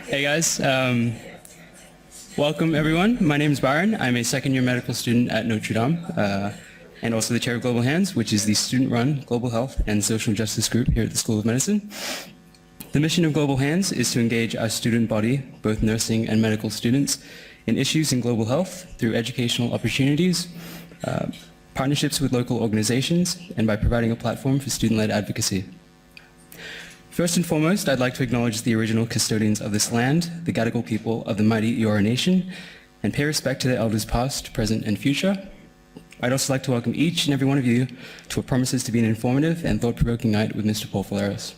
Hey guys, welcome everyone. My name is Byron. I'm a second-year medical student at Notre Dame and also the chair of Global Hands, which is the student-run global health and social justice group here at the School of Medicine. The mission of Global Hands is to engage our student body, both nursing and medical students, in issues in global health through educational opportunities, partnerships with local organizations, and by providing a platform for student-led advocacy. First and foremost, I'd like to acknowledge the original custodians of this land, the Gadigal people of the mighty Eora Nation, and pay respect to their elders past, present, and future. I'd also like to welcome each and every one of you to what promises to be an informative and thought-provoking night with Mr. Paul Pholeros.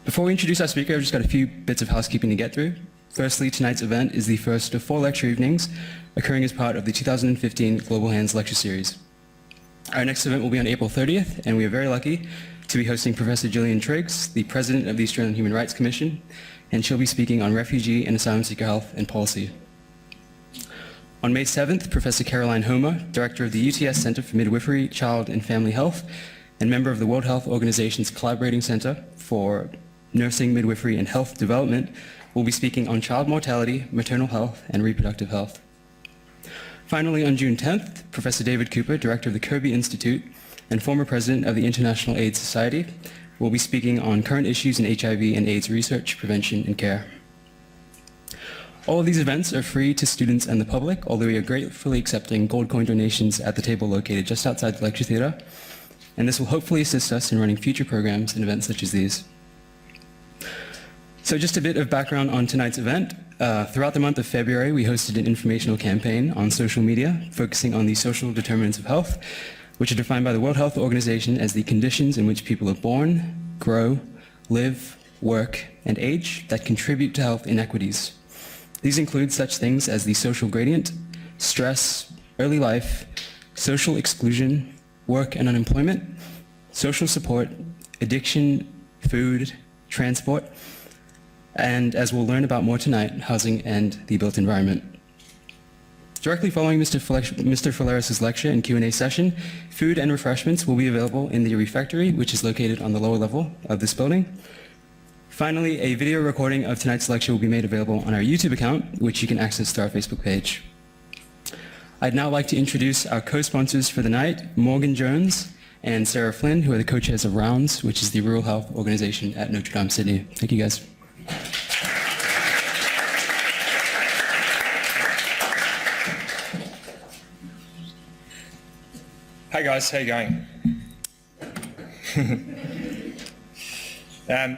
Before we introduce our speaker, I've just got a few bits of housekeeping to get through. Firstly, tonight's event is the first of 4 lecture evenings occurring as part of the 2015 Global Hands Lecture Series. Our next event will be on April 30th, and we are very lucky to be hosting Professor Gillian Triggs, the President of the Australian Human Rights Commission, and she'll be speaking on refugee and asylum seeker health and policy. On May 7th, Professor Caroline Homer, Director of the UTS Centre for Midwifery, Child and Family Health, and member of the World Health Organization's Collaborating Centre for Nursing, Midwifery and Health Development, will be speaking on child mortality, maternal health, and reproductive health. Finally, on June 10th, Professor David Cooper, Director of the Kirby Institute and former President of the International AIDS Society, will be speaking on current issues in HIV and AIDS research, prevention, and care. All of these events are free to students and the public, although we are gratefully accepting gold coin donations at the table located just outside the lecture theatre, and this will hopefully assist us in running future programs and events such as these. So just a bit of background on tonight's event. Throughout the month of February, we hosted an informational campaign on social media focusing on the social determinants of health, which are defined by the World Health Organization as the conditions in which people are born, grow, live, work, and age that contribute to health inequities. These include such things as the social gradient, stress, early life, social exclusion, work and unemployment, social support, addiction, food, transport, and as we'll learn about more tonight, housing and the built environment. Directly following Mr. Pholeros' lecture and Q&A session, food and refreshments will be available in the refectory, which is located on the lower level of this building. Finally, a video recording of tonight's lecture will be made available on our YouTube account, which you can access through our Facebook page. I'd now like to introduce our co-sponsors for the night, Morgan Jones and Sarah Flynn, who are the co-chairs of Rounds, which is the rural health organization at Notre Dame, Sydney. Thank you, guys. Hey guys, how you going?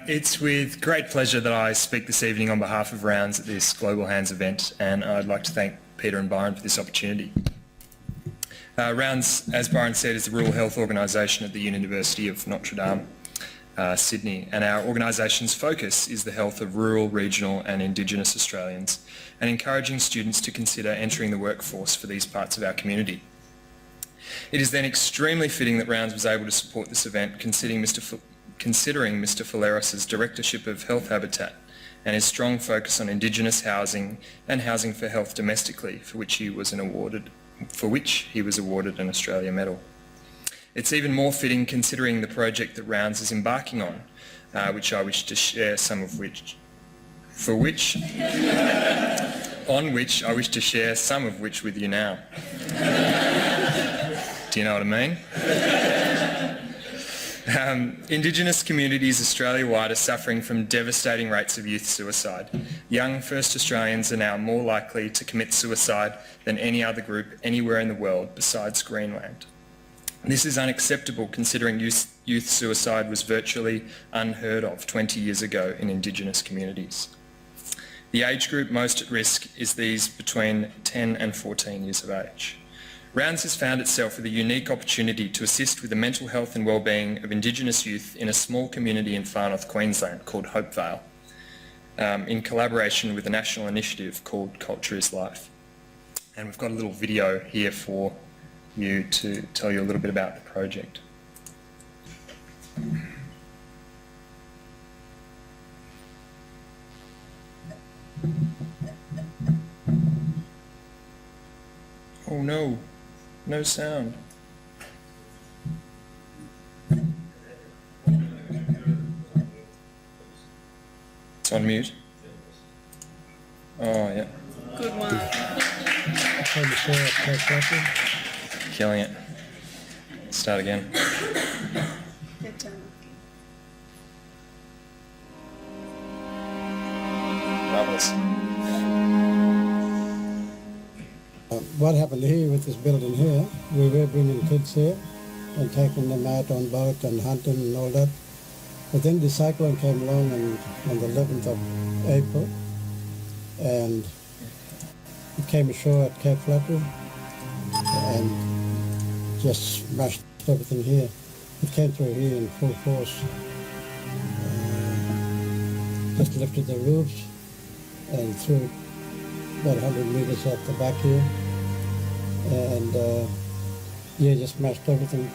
It's with great pleasure that I speak this evening on behalf of Rounds at this Global Hands event, and I'd like to thank Peter and Byron for this opportunity. Rounds, as Byron said, is the rural health organisation at the University of Notre Dame, Sydney, and our organisation's focus is the health of rural, regional and Indigenous Australians, and encouraging students to consider entering the workforce for these parts of our community. It is then extremely fitting that Rounds was able to support this event, considering Mr. Pholeros' directorship of Healthabitat and his strong focus on Indigenous housing and housing for health domestically, for which he was awarded an Australia Medal. It's even more fitting considering the project that Rounds is embarking on, which I wish to share some of which with you now. Do you know what I mean? Indigenous communities Australia-wide are suffering from devastating rates of youth suicide. Young First Australians are now more likely to commit suicide than any other group anywhere in the world besides Greenland. This is unacceptable considering youth suicide was virtually unheard of 20 years ago in Indigenous communities. The age group most at risk is these between 10 and 14 years of age. Rounds has found itself with a unique opportunity to assist with the mental health and wellbeing of Indigenous youth in a small community in Far North Queensland called Hopevale, in collaboration with a national initiative called Culture is Life. And we've got a little video here for you to tell you a little bit about the project. Oh no. No sound. It's on unmute. Oh, yeah. Good one. Killing it. Start again. Good job. Marvellous. What happened here with this building here, we were bringing kids here and taking them out on boat and hunting and all that. But then the cyclone came along on the 11th of April, and it came ashore at Cape Flattery and just smashed everything here. It came through here in full force. Just lifted the roofs and threw it about 100 meters out the back here. And yeah, just smashed everything.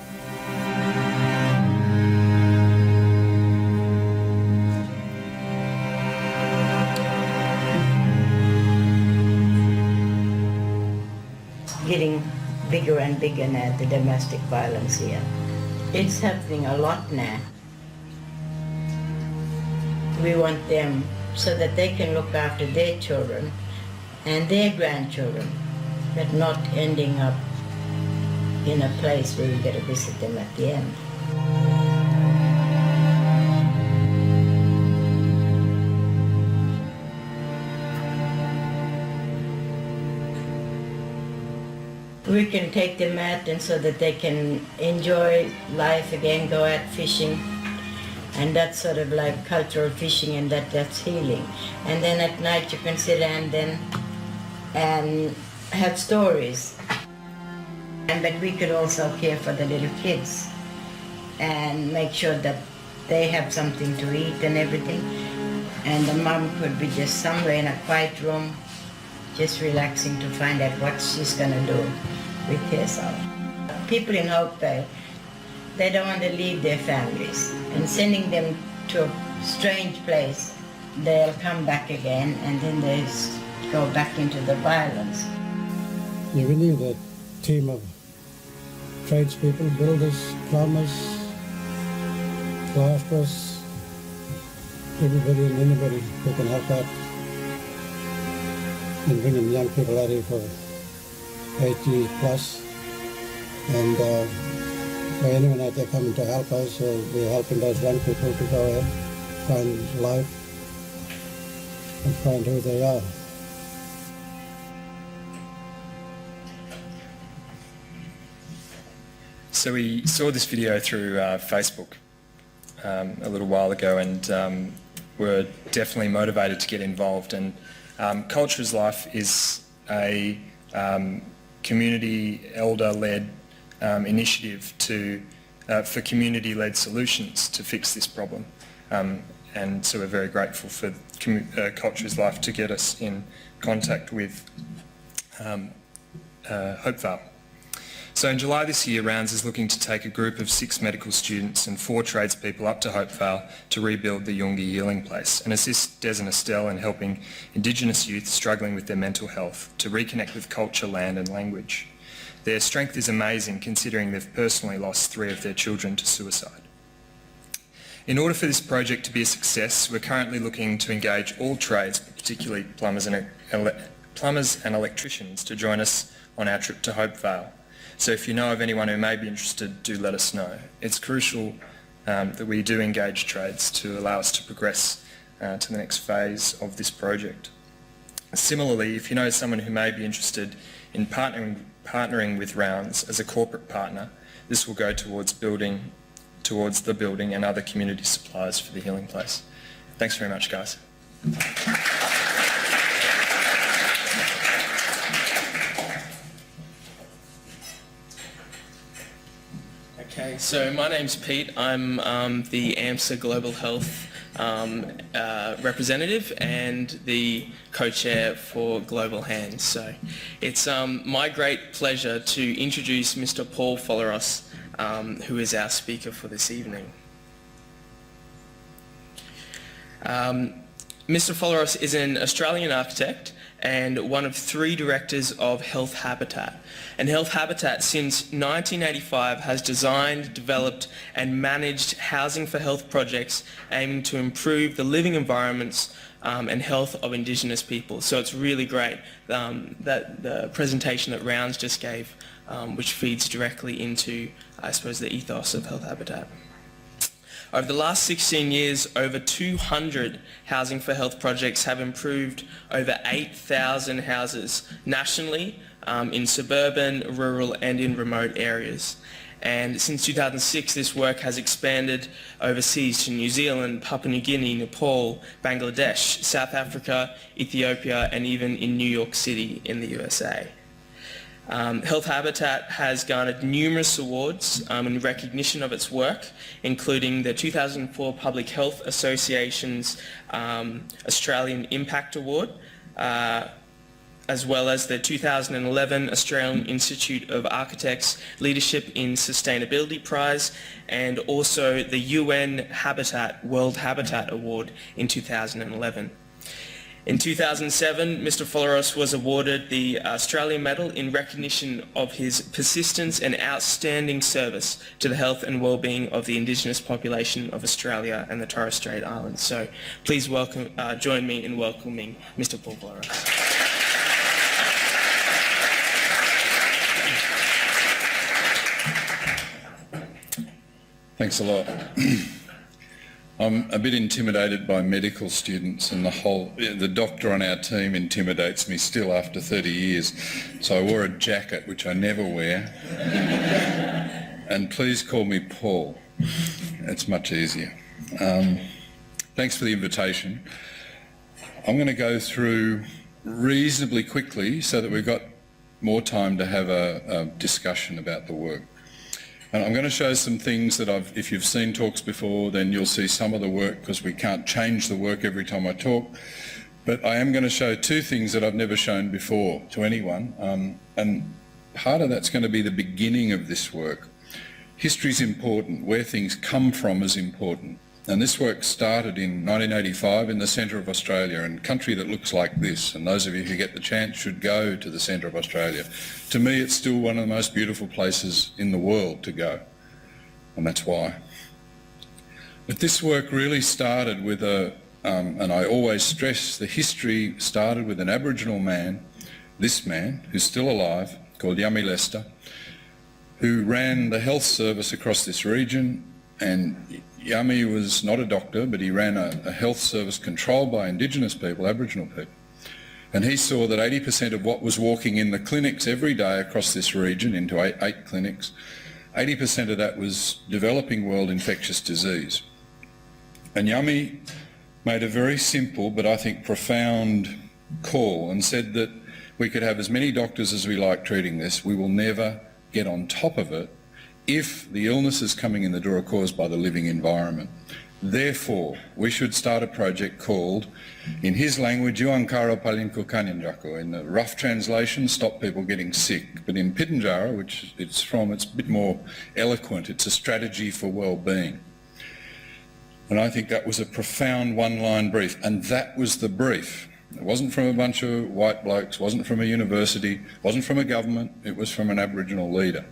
Getting bigger and bigger now, the domestic violence here. It's happening a lot now. We want them so that they can look after their children and their grandchildren, but not ending up in a place where you get to visit them at the end. We can take them out and so that they can enjoy life again, go out fishing, and that's sort of like cultural fishing, and that's healing. And then at night you can sit down then and have stories. But we could also care for the little kids and make sure that they have something to eat and everything. And the mom could be just somewhere in a quiet room, just relaxing to find out what she's going to do with herself. People in Hopevale, they don't want to leave their families, and sending them to a strange place, they'll come back again and then they go back into the violence. Yeah, we need a team of tradespeople, builders, plumbers, plasterers, everybody and anybody who can help out in bringing young people out here for 80 plus. And by anyone out there coming to help us, we're helping those young people to go ahead, find life and find who they are. So we saw this video through Facebook a little while ago, and were definitely motivated to get involved. And Culture is Life is a community elder-led initiative for community-led solutions to fix this problem. And so we're very grateful for Culture is Life to get us in contact with Hopevale. So in July this year, Rounds is looking to take a group of 6 medical students and 4 tradespeople up to Hopevale to rebuild the Yungi Healing Place and assist Des and Estelle in helping Indigenous youth struggling with their mental health to reconnect with culture, land and language. Their strength is amazing considering they've personally lost 3 of their children to suicide. In order for this project to be a success, we're currently looking to engage all trades, particularly plumbers and electricians, to join us on our trip to Hopevale. So if you know of anyone who may be interested, do let us know. It's crucial that we do engage trades to allow us to progress to the next phase of this project. Similarly, if you know someone who may be interested in partnering with Rounds as a corporate partner, this will go towards the building and other community supplies for the healing place. Thanks very much, guys. Okay, so my name's Pete. I'm the AMSA Global Health representative and the co-chair for Global Hands. So it's my great pleasure to introduce Mr. Paul Pholeros, who is our speaker for this evening. Mr. Pholeros is an Australian architect and one of 3 directors of Healthabitat. And Healthabitat since 1985 has designed, developed and managed housing for health projects aiming to improve the living environments and health of Indigenous people. So it's really great that the presentation that Rounds just gave, which feeds directly into, I suppose, the ethos of Healthabitat. Over the last 16 years, over 200 housing for health projects have improved over 8,000 houses nationally in suburban, rural and in remote areas. And since 2006, this work has expanded overseas to New Zealand, Papua New Guinea, Nepal, Bangladesh, South Africa, Ethiopia, and even in New York City in the USA. Healthabitat has garnered numerous awards in recognition of its work, including the 2004 Public Health Association's Australian Impact Award, as well as the 2011 Australian Institute of Architects Leadership in Sustainability Prize, and also the UN Habitat World Habitat Award in 2011. In 2007, Mr. Pholeros was awarded the Australian Medal in recognition of his persistence and outstanding service to the health and well-being of the Indigenous population of Australia and the Torres Strait Islands. So please join me in welcoming Mr. Paul Pholeros. Thanks a lot. I'm a bit intimidated by medical students, and the doctor on our team intimidates me still after 30 years. So I wore a jacket, which I never wear. And please call me Paul. It's much easier. Thanks for the invitation. I'm going to go through reasonably quickly so that we've got more time to have a discussion about the work. And I'm going to show some things that if you've seen talks before, then you'll see some of the work, because we can't change the work every time I talk. But I am going to show 2 things that I've never shown before to anyone. And part of that's going to be the beginning of this work. History's important. Where things come from is important. And this work started in 1985 in the centre of Australia, in a country that looks like this. And those of you who get the chance should go to the centre of Australia. To me, it's still one of the most beautiful places in the world to go. And that's why. But this work really started with and I always stress, the history started with an Aboriginal man, this man, who's still alive, called Yummy Lester, who ran the health service across this region. And Yummy was not a doctor, but he ran a health service controlled by Indigenous people, Aboriginal people. And he saw that 80% of what was walking in the clinics every day across this region, into eight clinics, 80% of that was developing world infectious disease. And Yummy made a very simple but I think profound call and said that we could have as many doctors as we like treating this, we will never get on top of it if the illnesses coming in the door are caused by the living environment. Therefore, we should start a project called, in his language, Yuankara Palinko Kanyanjako. In the rough translation, stop people getting sick. But in Pitjantjatjara, which it's from, it's a bit more eloquent. It's a strategy for well-being. And I think that was a profound one-line brief. And that was the brief. It wasn't from a bunch of white blokes, wasn't from a university, wasn't from a government, it was from an Aboriginal leader.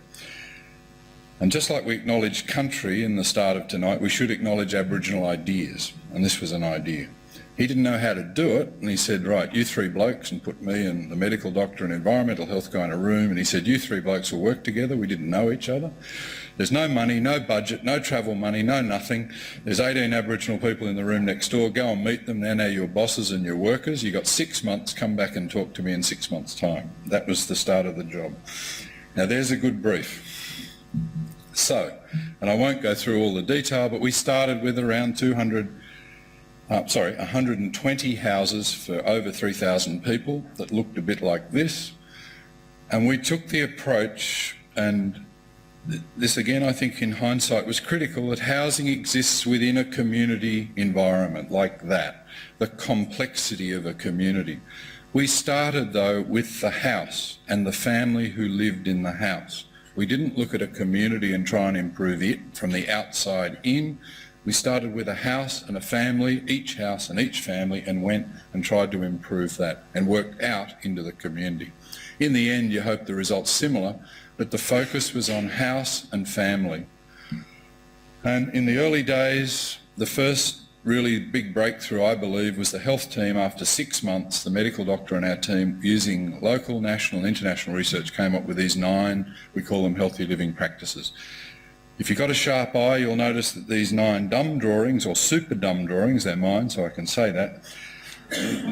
And just like we acknowledged country in the start of tonight, we should acknowledge Aboriginal ideas. And this was an idea. He didn't know how to do it, and he said, right, you 3 blokes, and put me and the medical doctor and environmental health guy in a room, and he said, you 3 blokes will work together. We didn't know each other. There's no money, no budget, no travel money, no nothing. There's 18 Aboriginal people in the room next door. Go and meet them. They're now your bosses and your workers. You've got 6 months. Come back and talk to me in 6 months' time. That was the start of the job. Now, there's a good brief. So, and I won't go through all the detail, but we started with around 120 houses for over 3,000 people that looked a bit like this. And we took the approach, and this again I think in hindsight was critical, that housing exists within a community environment like that, the complexity of a community. We started though with the house and the family who lived in the house. We didn't look at a community and try and improve it from the outside in. We started with a house and a family, each house and each family, and went and tried to improve that and worked out into the community. In the end, you hope the result's similar, but the focus was on house and family. And in the early days, the first really big breakthrough, I believe, was the health team. After 6 months, the medical doctor and our team, using local, national and international research, came up with these 9, we call them healthy living practices. If you've got a sharp eye, you'll notice that these 9 dumb drawings, or super dumb drawings, they're mine, so I can say that,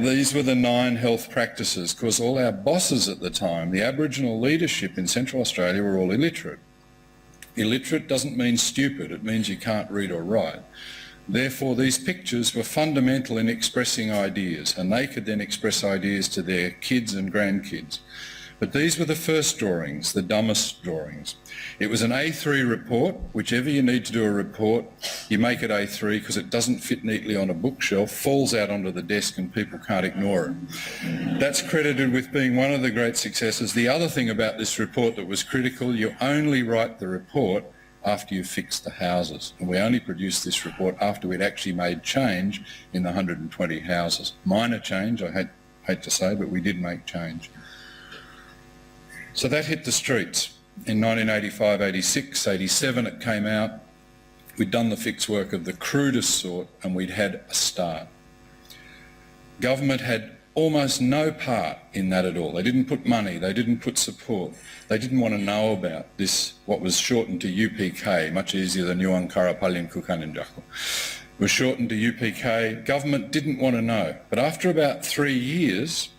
these were the 9 health practices, because all our bosses at the time, the Aboriginal leadership in Central Australia, were all illiterate. Illiterate doesn't mean stupid, it means you can't read or write. Therefore, these pictures were fundamental in expressing ideas, and they could then express ideas to their kids and grandkids. But these were the first drawings, the dumbest drawings. It was an A3 report. Whichever you need to do a report, you make it A3 because it doesn't fit neatly on a bookshelf, falls out onto the desk and people can't ignore it. That's credited with being one of the great successes. The other thing about this report that was critical, you only write the report after you've fixed the houses. And we only produced this report after we'd actually made change in the 120 houses. Minor change, I hate to say, but we did make change. So that hit the streets. In 1985, 86, 87 it came out. We'd done the fix work of the crudest sort and we'd had a start. Government had almost no part in that at all. They didn't put money, they didn't put support. They didn't want to know about this, what was shortened to UPK, much easier than Yuankara Palim Kukaninjaku. It was shortened to UPK. Government didn't want to know. But after about 3 years,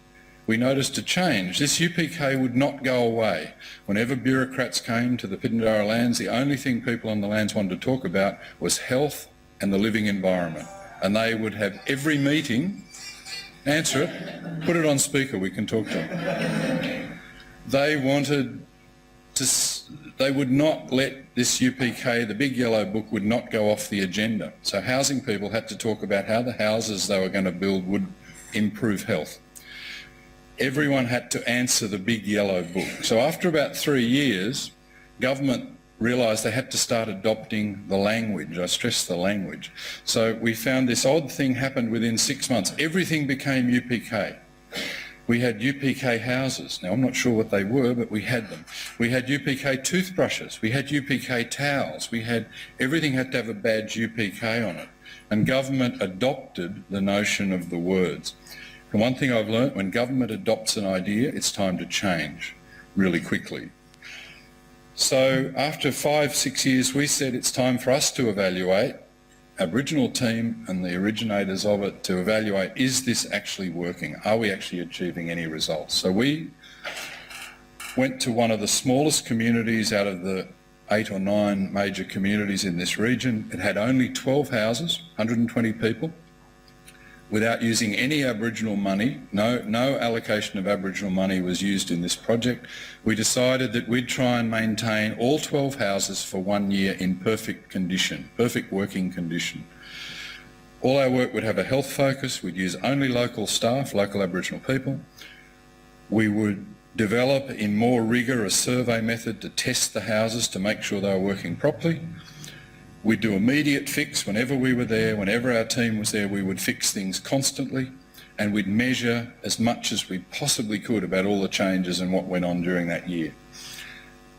we noticed a change. This UPK would not go away. Whenever bureaucrats came to the Pindara lands, the only thing people on the lands wanted to talk about was health and the living environment. And they would have every meeting, answer it, put it on speaker, we can talk to them. They wanted to, they would not let this UPK, the big yellow book, would not go off the agenda. So housing people had to talk about how the houses they were going to build would improve health. Everyone had to answer the big yellow book. So after about 3 years, government realised they had to start adopting the language. I stress the language. So we found this odd thing happened within 6 months. Everything became UPK. We had UPK houses. Now, I'm not sure what they were, but we had them. We had UPK toothbrushes. We had UPK towels. Everything had to have a badge UPK on it. And government adopted the notion of the words. And one thing I've learnt, when government adopts an idea, it's time to change really quickly. So after 5, 6 years, we said it's time for us to evaluate, Aboriginal team and the originators of it, to evaluate, is this actually working? Are we actually achieving any results? So we went to one of the smallest communities out of the 8 or 9 major communities in this region. It had only 12 houses, 120 people. Without using any Aboriginal money, no allocation of Aboriginal money was used in this project, we decided that we'd try and maintain all 12 houses for 1 year in perfect condition, perfect working condition. All our work would have a health focus, we'd use only local staff, local Aboriginal people. We would develop in more rigour a survey method to test the houses to make sure they were working properly. We'd do immediate fix whenever we were there, whenever our team was there, we would fix things constantly, and we'd measure as much as we possibly could about all the changes and what went on during that year.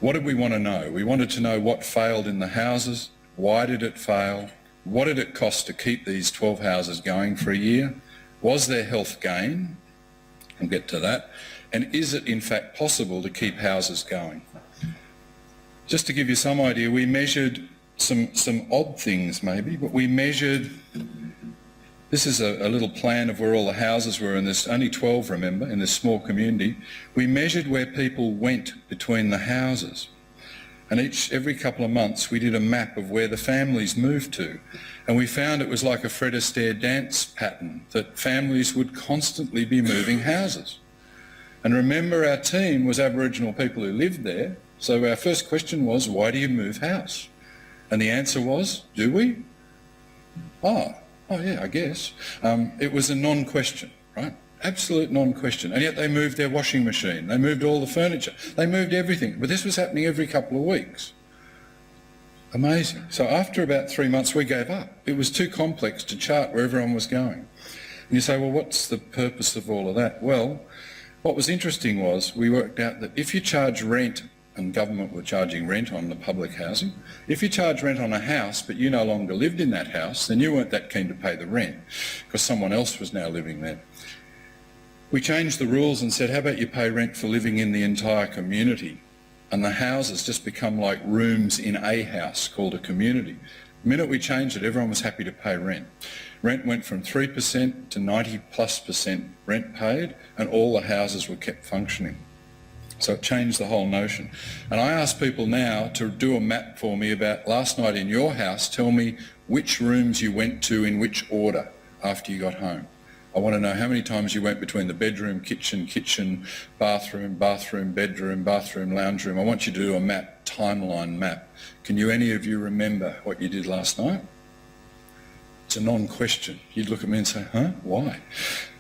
What did we want to know? We wanted to know what failed in the houses, why did it fail, what did it cost to keep these 12 houses going for a year, was there health gain, we'll get to that, and is it in fact possible to keep houses going? Just to give you some idea, we measured some odd things maybe, but we measured, this is a little plan of where all the houses were, and there's only 12, remember, in this small community. We measured where people went between the houses, and every couple of months we did a map of where the families moved to, and we found it was like a Fred Astaire dance pattern, that families would constantly be moving houses. And remember, our team was Aboriginal people who lived there, so our first question was, why do you move house? And the answer was, do we? Oh yeah, I guess. It was a non-question, right? Absolute non-question. And yet they moved their washing machine, they moved all the furniture, they moved everything. But this was happening every couple of weeks. Amazing. So after about 3 months, we gave up. It was too complex to chart where everyone was going. And you say, well, what's the purpose of all of that? Well, what was interesting was we worked out that if you charge rent, and government were charging rent on the public housing, if you charge rent on a house but you no longer lived in that house, then you weren't that keen to pay the rent because someone else was now living there. We changed the rules and said, how about you pay rent for living in the entire community? And the houses just become like rooms in a house called a community. The minute we changed it, everyone was happy to pay rent. Rent went from 3% to 90+% rent paid, and all the houses were kept functioning. So it changed the whole notion. And I ask people now to do a map for me about last night in your house. Tell me which rooms you went to in which order after you got home. I want to know how many times you went between the bedroom, kitchen, bathroom, bedroom, lounge room. I want you to do a map, timeline map. Can you, any of you, remember what you did last night? It's a non-question. You'd look at me and say, huh? Why?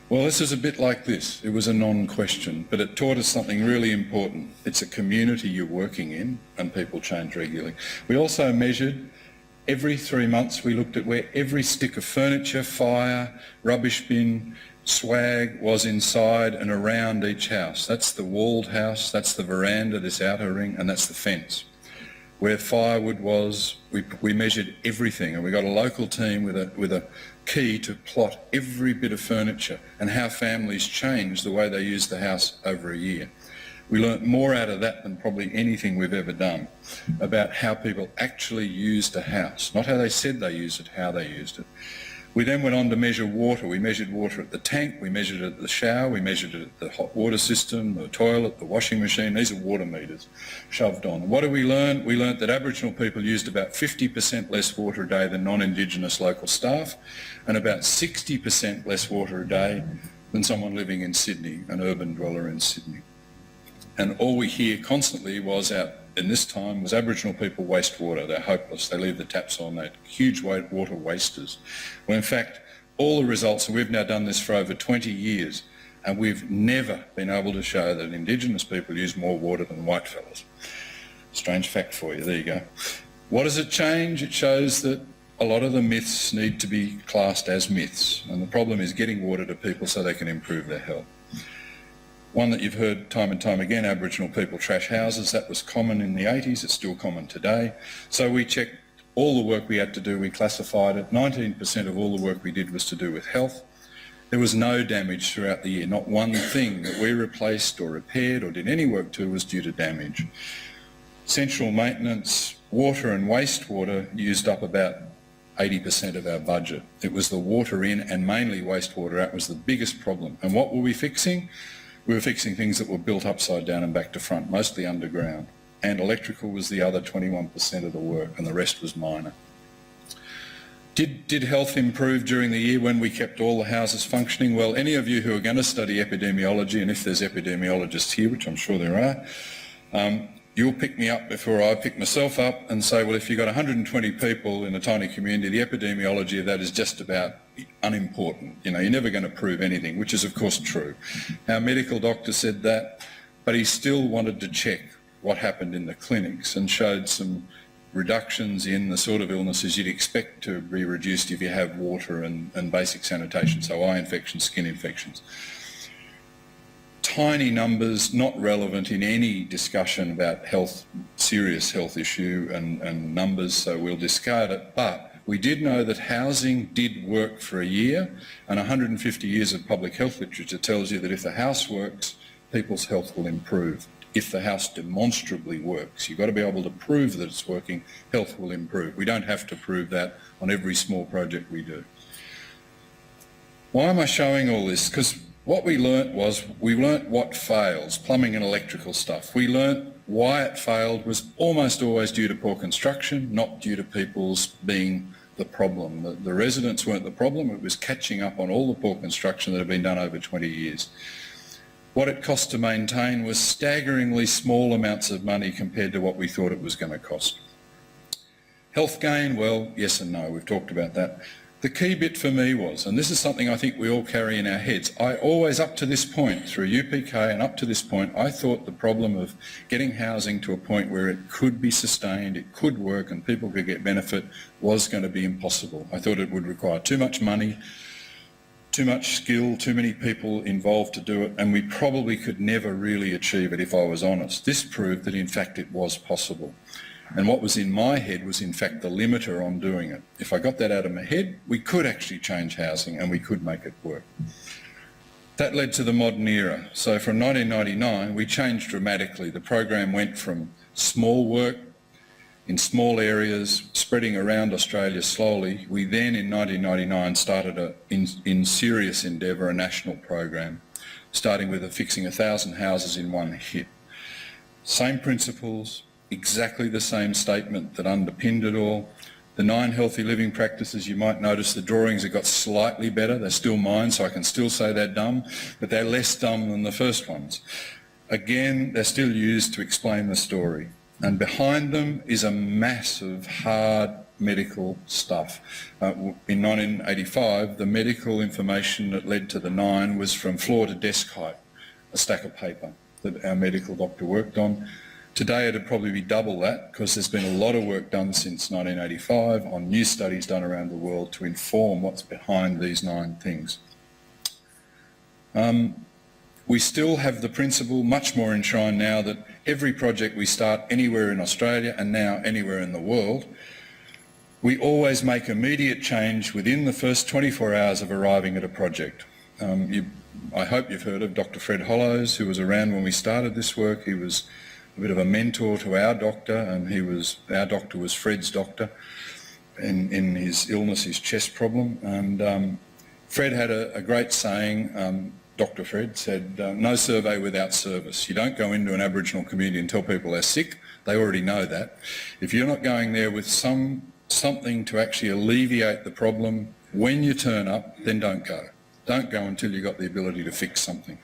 Well, this is a bit like this. It was a non-question, but it taught us something really important. It's a community you're working in, and people change regularly. We also measured, every 3 months we looked at where every stick of furniture, fire, rubbish bin, swag was inside and around each house. That's the walled house, that's the veranda, this outer ring, and that's the fence. Where firewood was, we measured everything, and we got a local team with a key to plot every bit of furniture and how families changed the way they used the house over a year. We learnt more out of that than probably anything we've ever done about how people actually used a house, not how they said they used it, how they used it. We then went on to measure water. We measured water at the tank, we measured it at the shower, we measured it at the hot water system, the toilet, the washing machine. These are water meters shoved on. What did we learn? We learnt that Aboriginal people used about 50% less water a day than non-Indigenous local staff, and about 60% less water a day than someone living in Sydney, an urban dweller in Sydney. And all we hear constantly was in this time was Aboriginal people waste water. They're hopeless. They leave the taps on. They're huge water wasters. Well, in fact, all the results, and we've now done this for over 20 years, and we've never been able to show that Indigenous people use more water than white fellas. Strange fact for you. There you go. What does it change? It shows that a lot of the myths need to be classed as myths, and the problem is getting water to people so they can improve their health. One that you've heard time and time again, Aboriginal people trash houses. That was common in the 80s, it's still common today. So we checked all the work we had to do, we classified it. 19% of all the work we did was to do with health. There was no damage throughout the year. Not one thing that we replaced or repaired or did any work to was due to damage. Central maintenance, water and wastewater used up about 80% of our budget. It was the water in and mainly wastewater out was the biggest problem. And what were we fixing? We were fixing things that were built upside down and back to front, mostly underground. And electrical was the other 21% of the work, and the rest was minor. Did health improve during the year when we kept all the houses functioning? Well, any of you who are going to study epidemiology, and if there's epidemiologists here, which I'm sure there are, you'll pick me up before I pick myself up and say, well, if you've got 120 people in a tiny community, the epidemiology of that is just about unimportant. You know, you're never going to prove anything, which is of course true. Our medical doctor said that, but he still wanted to check what happened in the clinics and showed some reductions in the sort of illnesses you'd expect to be reduced if you have water and basic sanitation, so eye infections, skin infections. Tiny numbers, not relevant in any discussion about health, serious health issue and numbers, so we'll discard it. But we did know that housing did work for a year, and 150 years of public health literature tells you that if the house works, people's health will improve. If the house demonstrably works, you've got to be able to prove that it's working, health will improve. We don't have to prove that on every small project we do. Why am I showing all this? Because what we learnt was, we learnt what fails, plumbing and electrical stuff. We learnt why it failed was almost always due to poor construction, not due to people's being the problem. The residents weren't the problem, it was catching up on all the poor construction that had been done over 20 years. What it cost to maintain was staggeringly small amounts of money compared to what we thought it was going to cost. Health gain, well, yes and no, we've talked about that. The key bit for me was, and this is something I think we all carry in our heads, I always up to this point, through UPK and up to this point, I thought the problem of getting housing to a point where it could be sustained, it could work and people could get benefit was going to be impossible. I thought it would require too much money, too much skill, too many people involved to do it, and we probably could never really achieve it if I was honest. This proved that in fact it was possible. And what was in my head was in fact the limiter on doing it. If I got that out of my head, we could actually change housing and we could make it work. That led to the modern era. So from 1999, we changed dramatically. The program went from small work in small areas, spreading around Australia slowly. We then in 1999 started in serious endeavour, a national program, starting with fixing 1,000 houses in one hit. Same principles, exactly the same statement that underpinned it all. The 9 healthy living practices, you might notice the drawings have got slightly better. They're still mine, so I can still say they're dumb, but they're less dumb than the first ones. Again, they're still used to explain the story. And behind them is a mass of hard medical stuff. In 1985, the medical information that led to the 9 was from floor to desk height, a stack of paper that our medical doctor worked on. Today it'd probably be double that because there's been a lot of work done since 1985 on new studies done around the world to inform what's behind these 9 things. We still have the principle, much more enshrined now, that every project we start anywhere in Australia and now anywhere in the world, we always make immediate change within the first 24 hours of arriving at a project. I hope you've heard of Dr. Fred Hollows, who was around when we started this work. He was a bit of a mentor to our doctor, and our doctor was Fred's doctor in his illness, his chest problem. And Fred had a great saying. Dr. Fred said, no survey without service. You don't go into an Aboriginal community and tell people they're sick. They already know that. If you're not going there with something to actually alleviate the problem when you turn up, then don't go. Don't go until you've got the ability to fix something.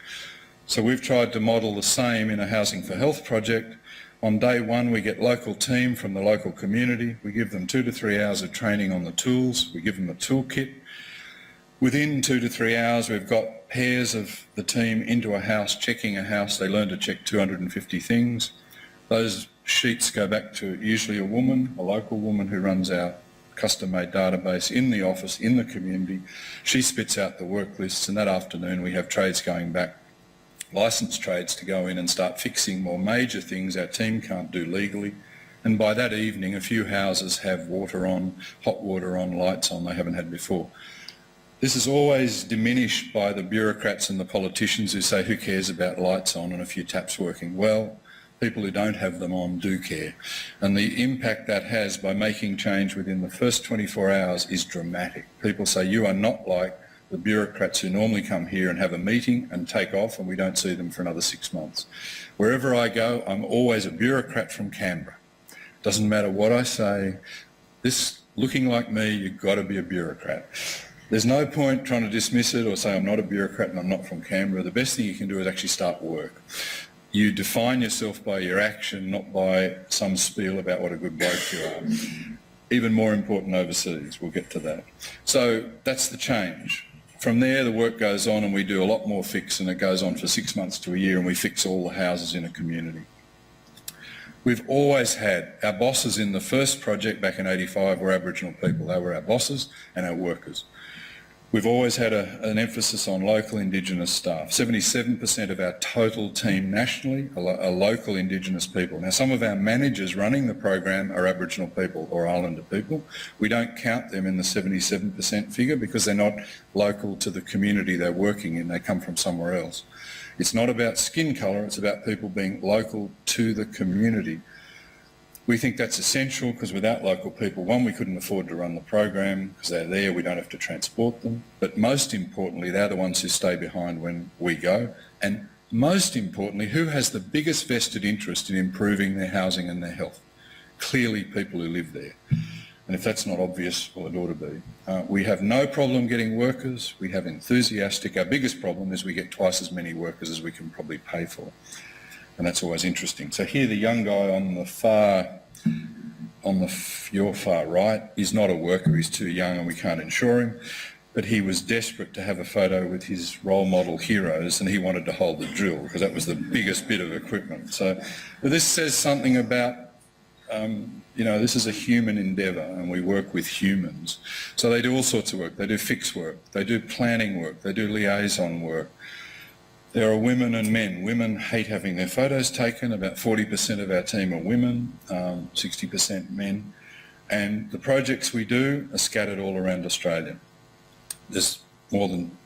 So we've tried to model the same in a Housing for Health project. On day 1, we get local team from the local community. We give them 2 to 3 hours of training on the tools. We give them a toolkit. Within 2 to 3 hours, we've got pairs of the team into a house, checking a house. They learn to check 250 things. Those sheets go back to usually a woman, a local woman who runs our custom-made database in the office, in the community. She spits out the work lists, and that afternoon we have trades going back, licensed trades to go in and start fixing more major things our team can't do legally. And by that evening, a few houses have water on, hot water on, lights on they haven't had before. This is always diminished by the bureaucrats and the politicians who say, who cares about lights on and a few taps working? Well, people who don't have them on do care. And the impact that has by making change within the first 24 hours is dramatic. People say, you are not like the bureaucrats who normally come here and have a meeting and take off and we don't see them for another 6 months. Wherever I go, I'm always a bureaucrat from Canberra. Doesn't matter what I say. This looking like me, you've got to be a bureaucrat. There's no point trying to dismiss it or say I'm not a bureaucrat and I'm not from Canberra. The best thing you can do is actually start work. You define yourself by your action, not by some spiel about what a good bloke you are. Even more important overseas, we'll get to that. So that's the change. From there, the work goes on and we do a lot more fix, and it goes on for 6 months to a year, and we fix all the houses in a community. We've always had, our bosses in the first project back in 85 were Aboriginal people. They were our bosses and our workers. We've always had an emphasis on local Indigenous staff. 77% of our total team nationally are local Indigenous people. Now, some of our managers running the program are Aboriginal people or Islander people. We don't count them in the 77% figure because they're not local to the community they're working in. They come from somewhere else. It's not about skin colour, it's about people being local to the community. We think that's essential because without local people, one, we couldn't afford to run the program because they're there, we don't have to transport them. But most importantly, they're the ones who stay behind when we go. And most importantly, who has the biggest vested interest in improving their housing and their health? Clearly people who live there. And if that's not obvious, well, it ought to be. We have no problem getting workers. We have enthusiastic. Our biggest problem is we get twice as many workers as we can probably pay for. And that's always interesting. So here the young guy on the far your far right is not a worker. He's too young and we can't insure him. But he was desperate to have a photo with his role model heroes, and he wanted to hold the drill because that was the biggest bit of equipment. So this says something about, this is a human endeavour and we work with humans. So they do all sorts of work. They do fix work, they do planning work, they do liaison work. There are women and men. Women hate having their photos taken. About 40% of our team are women, 60% men. And the projects we do are scattered all around Australia. There's more than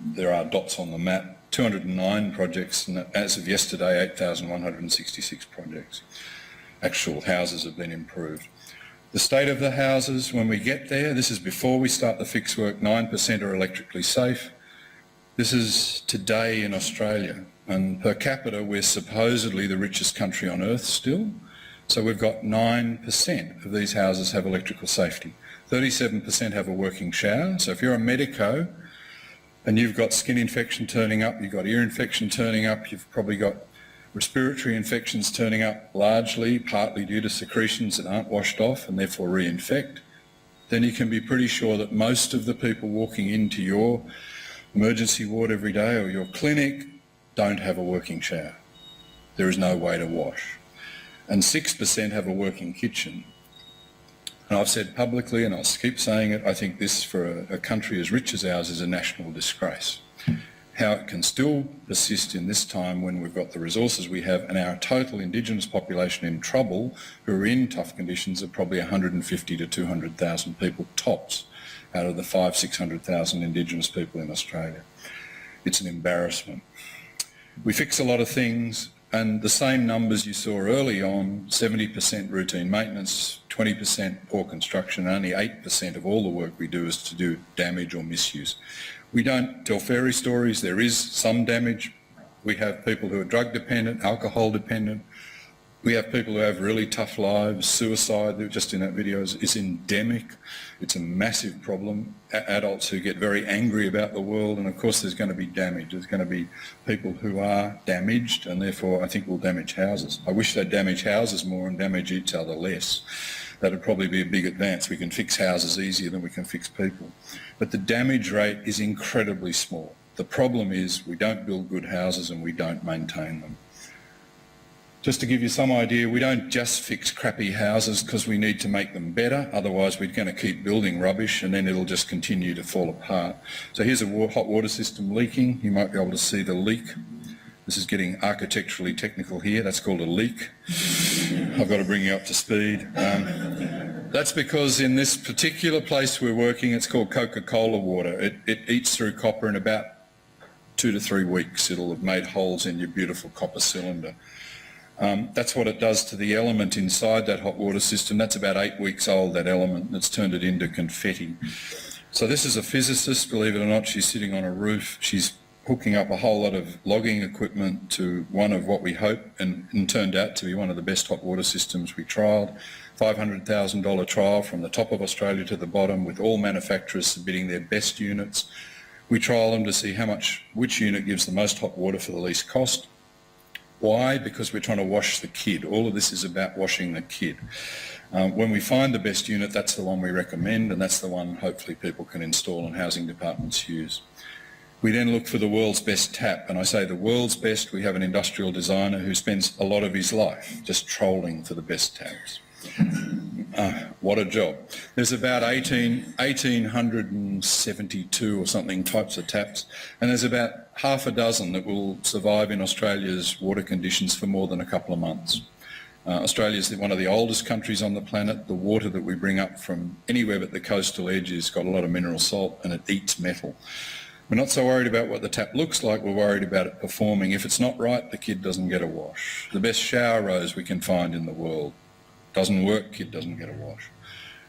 there are dots on the map. 209 projects, and as of yesterday, 8,166 projects. Actual houses have been improved. The state of the houses, when we get there, this is before we start the fix work, 9% are electrically safe. This is today in Australia, and per capita we're supposedly the richest country on earth still. So we've got 9% of these houses have electrical safety. 37% have a working shower. So if you're a medico and you've got skin infection turning up, you've got ear infection turning up, you've probably got respiratory infections turning up largely, partly due to secretions that aren't washed off and therefore reinfect, then you can be pretty sure that most of the people walking into your emergency ward every day or your clinic don't have a working shower. There is no way to wash. And 6% have a working kitchen. And I've said publicly, and I'll keep saying it, I think this for a country as rich as ours is a national disgrace. How it can still persist in this time when we've got the resources we have and our total Indigenous population in trouble who are in tough conditions are probably 150 to 200,000 people tops out of the 500,000-600,000 Indigenous people in Australia. It's an embarrassment. We fix a lot of things, and the same numbers you saw early on, 70% routine maintenance, 20% poor construction, only 8% of all the work we do is to do damage or misuse. We don't tell fairy stories. There is some damage. We have people who are drug dependent, alcohol dependent. We have people who have really tough lives. Suicide, just in that video, is endemic. It's a massive problem. Adults who get very angry about the world, and of course there's going to be damage. There's going to be people who are damaged, and therefore I think will damage houses. I wish they'd damage houses more and damage each other less. That'd probably be a big advance. We can fix houses easier than we can fix people. But the damage rate is incredibly small. The problem is we don't build good houses and we don't maintain them. Just to give you some idea, we don't just fix crappy houses because we need to make them better, otherwise we're going to keep building rubbish and then it'll just continue to fall apart. So here's a hot water system leaking. You might be able to see the leak. This is getting architecturally technical here. That's called a leak. I've got to bring you up to speed. That's because in this particular place we're working, it's called Coca-Cola water. It eats through copper in about 2 to 3 weeks. It'll have made holes in your beautiful copper cylinder. That's what it does to the element inside that hot water system. That's about 8 weeks old, that element, that's turned it into confetti. So this is a physicist, believe it or not. She's sitting on a roof. She's hooking up a whole lot of logging equipment to one of what we hope and turned out to be one of the best hot water systems we trialled. $500,000 trial from the top of Australia to the bottom, with all manufacturers submitting their best units. We trial them to see which unit gives the most hot water for the least cost. Why? Because we're trying to wash the kid. All of this is about washing the kid. When we find the best unit, that's the one we recommend, and that's the one hopefully people can install and housing departments use. We then look for the world's best tap, and I say the world's best. We have an industrial designer who spends a lot of his life just trolling for the best taps. What a job. There's about 1,872 or something types of taps, and there's about half a dozen that will survive in Australia's water conditions for more than a couple of months. Australia is one of the oldest countries on the planet. The water that we bring up from anywhere but the coastal edge has got a lot of mineral salt and it eats metal. We're not so worried about what the tap looks like, we're worried about it performing. If it's not right, the kid doesn't get a wash. The best shower rose we can find in the world doesn't work, kid doesn't get a wash.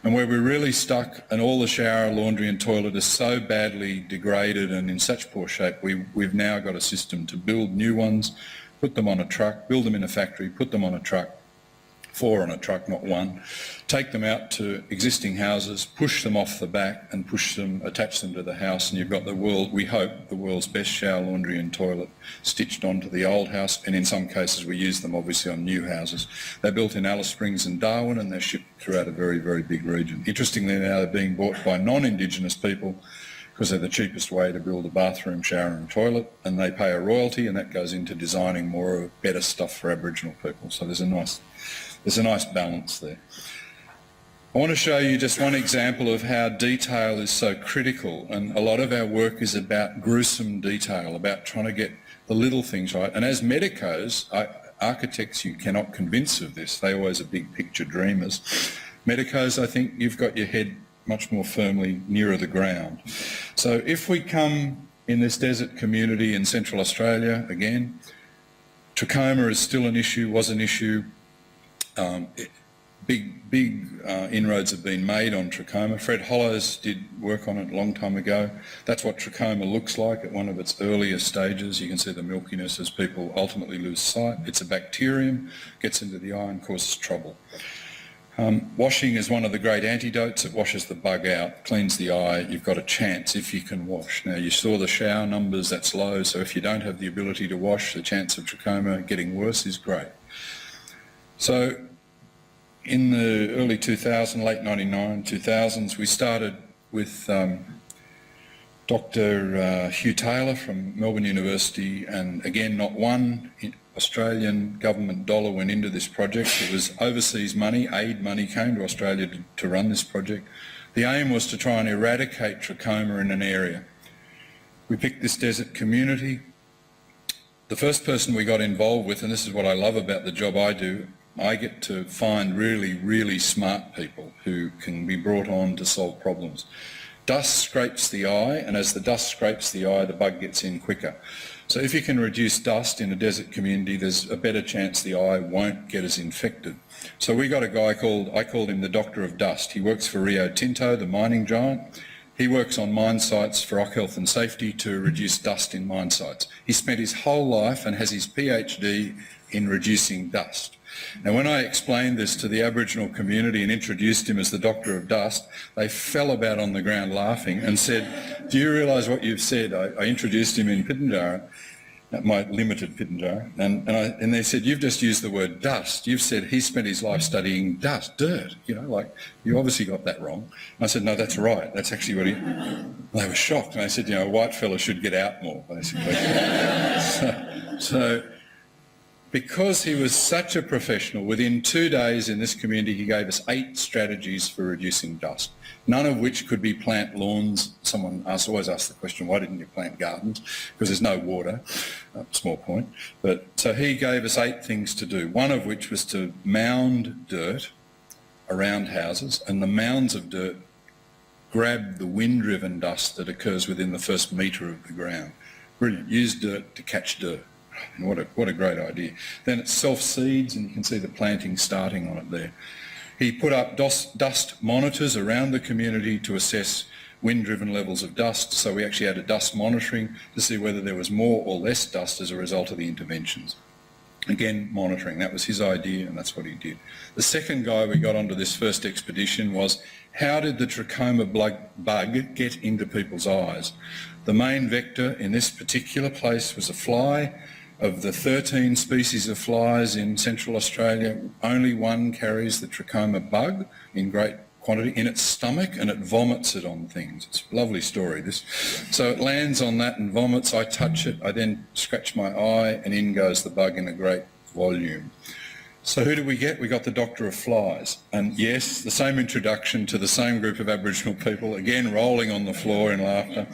And where we're really stuck, and all the shower, laundry and toilet is so badly degraded and in such poor shape, we've now got a system to build new ones, put them on a truck, build them in a factory, put them on a truck, 4 on a truck, not 1, take them out to existing houses, push them off the back and attach them to the house, and you've got we hope, the world's best shower, laundry and toilet stitched onto the old house, and in some cases we use them obviously on new houses. They're built in Alice Springs and Darwin, and they're shipped throughout a very, very big region. Interestingly now they're being bought by non-Indigenous people because they're the cheapest way to build a bathroom, shower and toilet, and they pay a royalty, and that goes into designing more better stuff for Aboriginal people. So there's a nice balance there. I want to show you just one example of how detail is so critical, and a lot of our work is about gruesome detail, about trying to get the little things right. And as medicos, architects you cannot convince of this. They always are big picture dreamers. Medicos, I think you've got your head much more firmly nearer the ground. So if we come in this desert community in Central Australia, again, trachoma is still an issue, was an issue. Big inroads have been made on trachoma. Fred Hollows did work on it a long time ago. That's what trachoma looks like at one of its earlier stages. You can see the milkiness as people ultimately lose sight. It's a bacterium, gets into the eye and causes trouble. Washing is one of the great antidotes. It washes the bug out, cleans the eye. You've got a chance if you can wash. Now, you saw the shower numbers, that's low, so if you don't have the ability to wash, the chance of trachoma getting worse is great. So in the early 2000s, late 99, 2000s, we started with Dr. Hugh Taylor from Melbourne University, and again, not one Australian government dollar went into this project. It was overseas money, aid money came to Australia to run this project. The aim was to try and eradicate trachoma in an area. We picked this desert community. The first person we got involved with, and this is what I love about the job I do, I get to find really, really smart people who can be brought on to solve problems. Dust scrapes the eye, and as the dust scrapes the eye, the bug gets in quicker. So if you can reduce dust in a desert community, there's a better chance the eye won't get as infected. So we got a guy I called him the Doctor of Dust. He works for Rio Tinto, the mining giant. He works on mine sites for Rock Health and Safety to reduce dust in mine sites. He spent his whole life and has his PhD in reducing dust. Now, when I explained this to the Aboriginal community and introduced him as the Doctor of Dust, they fell about on the ground laughing and said, "Do you realise what you've said?" I introduced him in Pitjantjatjara, my limited Pitjantjatjara, and they said, "You've just used the word dust. You've said he spent his life studying dirt. You know, like, you obviously got that wrong." And I said, "No, that's right. That's actually what he..." They were shocked, and I said, "You know, a white fella should get out more," basically. so because he was such a professional, within 2 days in this community he gave us 8 strategies for reducing dust, none of which could be plant lawns. Someone always asks the question, why didn't you plant gardens? Because there's no water, small point. But so he gave us 8 things to do, one of which was to mound dirt around houses, and the mounds of dirt grab the wind-driven dust that occurs within the first metre of the ground. Brilliant. Use dirt to catch dirt. And what a great idea. Then it self-seeds, and you can see the planting starting on it there. He put up dust monitors around the community to assess wind-driven levels of dust, so we actually had a dust monitoring to see whether there was more or less dust as a result of the interventions. Again, monitoring, that was his idea, and that's what he did. The second guy we got onto this first expedition was, how did the trachoma bug get into people's eyes? The main vector in this particular place was a fly. Of the 13 species of flies in Central Australia, only one carries the trachoma bug in great quantity in its stomach, and it vomits it on things. It's a lovely story, this. So it lands on that and vomits. I touch it, I then scratch my eye, and in goes the bug in a great volume. So who did we get? We got the Doctor of Flies. And yes, the same introduction to the same group of Aboriginal people, again rolling on the floor in laughter.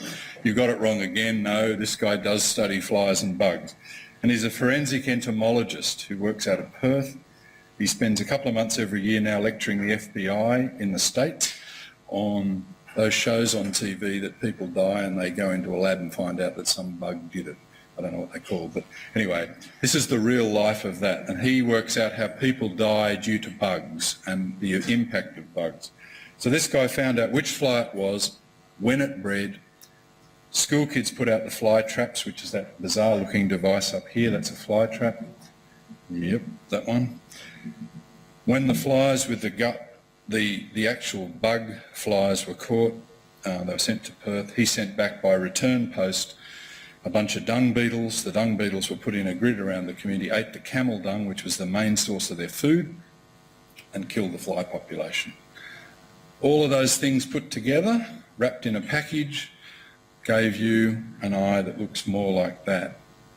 You got it wrong again. No, this guy does study flies and bugs. And he's a forensic entomologist who works out of Perth. He spends a couple of months every year now lecturing the FBI in the States on those shows on TV that people die and they go into a lab and find out that some bug did it. I don't know what they're called, but anyway, this is the real life of that. And he works out how people die due to bugs and the impact of bugs. So this guy found out which fly it was, when it bred. School kids put out the fly traps, which is that bizarre looking device up here. That's a fly trap. Yep, that one. When the flies with the gut, the actual bug flies were caught, they were sent to Perth. He sent back by return post a bunch of dung beetles. The dung beetles were put in a grid around the community, ate the camel dung, which was the main source of their food, and killed the fly population. All of those things put together, wrapped in a package, gave you an eye that looks more like that.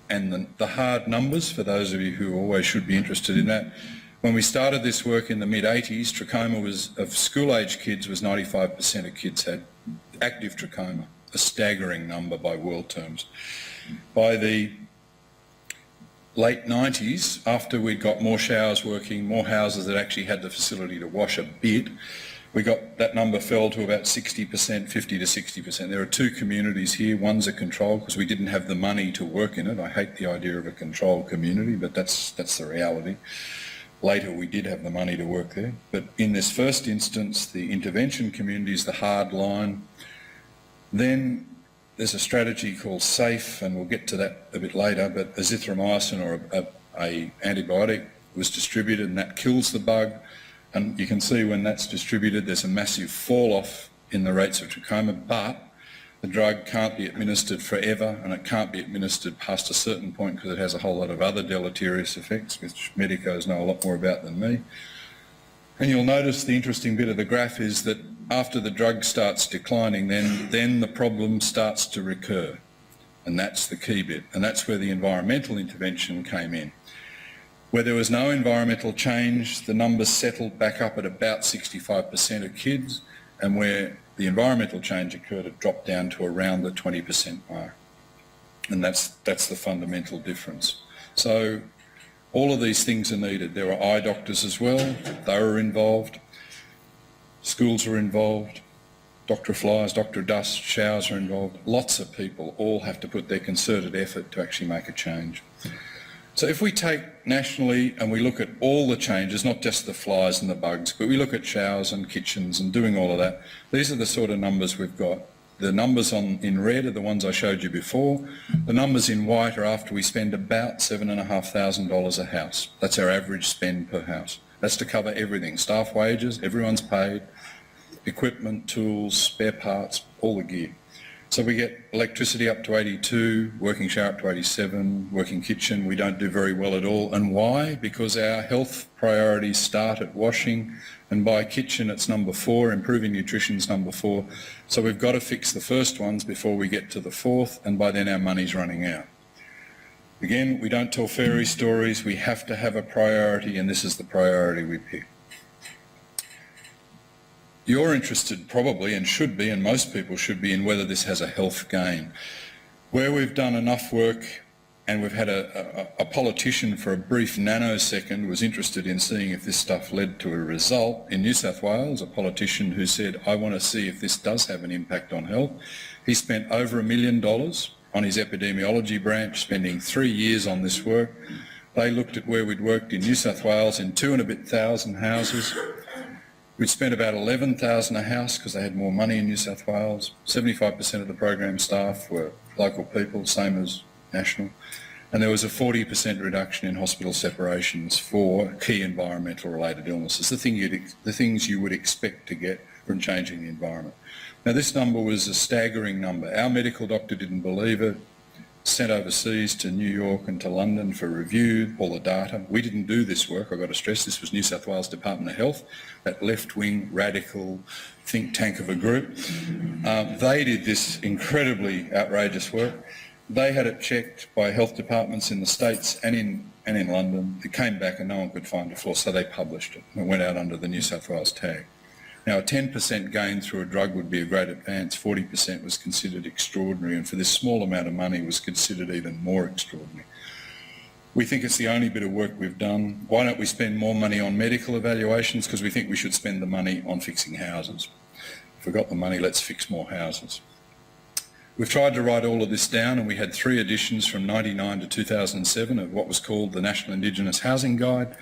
And the hard numbers, for those of you who always should be interested in that, when we started this work in the mid-80s, trachoma of school-age kids was 95% of kids had active trachoma, a staggering number by world terms. By the late 90s, after we'd got more showers working, more houses that actually had the facility to wash a bit, that number fell to about 60%, 50 to 60%. There are two communities here. One's a control because we didn't have the money to work in it. I hate the idea of a controlled community, but that's the reality. Later we did have the money to work there. But in this first instance, the intervention community is the hard line. Then there's a strategy called SAFE, and we'll get to that a bit later, but azithromycin, or a antibiotic, was distributed, and that kills the bug. And you can see when that's distributed, there's a massive fall off in the rates of trachoma, but the drug can't be administered forever, and it can't be administered past a certain point because it has a whole lot of other deleterious effects, which medicos know a lot more about than me. And you'll notice the interesting bit of the graph is that after the drug starts declining, then the problem starts to recur. And that's the key bit. And that's where the environmental intervention came in. Where there was no environmental change, the numbers settled back up at about 65% of kids, and where the environmental change occurred, it dropped down to around the 20% mark. And that's the fundamental difference. So all of these things are needed. There are eye doctors as well. They were involved. Schools are involved. Doctor flies, doctor dust, showers are involved. Lots of people all have to put their concerted effort to actually make a change. So if we take nationally and we look at all the changes, not just the flies and the bugs, but we look at showers and kitchens and doing all of that, these are the sort of numbers we've got. The numbers in red are the ones I showed you before. The numbers in white are after we spend about $7,500 a house. That's our average spend per house. That's to cover everything, staff wages, everyone's paid, equipment, tools, spare parts, all the gear. So we get electricity up to 82, working shower up to 87, working kitchen we don't do very well at all. And why? Because our health priorities start at washing, and by kitchen it's number 4, improving nutrition's number 4. So we've got to fix the first ones before we get to the fourth, and by then our money's running out. Again, we don't tell fairy stories, we have to have a priority, and this is the priority we pick. You're interested probably, and should be, and most people should be, in whether this has a health gain. Where we've done enough work and we've had a politician for a brief nanosecond was interested in seeing if this stuff led to a result. In New South Wales, a politician who said, I want to see if this does have an impact on health. He spent over $1 million on his epidemiology branch, spending 3 years on this work. They looked at where we'd worked in New South Wales in 2,000 and a bit houses. We'd spent about $11,000 a house because they had more money in New South Wales. 75% of the program staff were local people, same as national. And there was a 40% reduction in hospital separations for key environmental related illnesses, the things you would expect to get from changing the environment. Now this number was a staggering number. Our medical doctor didn't believe it, sent overseas to New York and to London for review, all the data. We didn't do this work, I've got to stress, this was New South Wales Department of Health, that left-wing, radical think tank of a group. They did this incredibly outrageous work. They had it checked by health departments in the States and in London. It came back and no one could find a flaw, so they published it. It went out under the New South Wales tag. Now, a 10% gain through a drug would be a great advance. 40% was considered extraordinary, and for this small amount of money was considered even more extraordinary. We think it's the only bit of work we've done. Why don't we spend more money on medical evaluations? Because we think we should spend the money on fixing houses. If we've got the money, let's fix more houses. We've tried to write all of this down, and we had 3 editions from 1999 to 2007 of what was called the National Indigenous Housing Guide.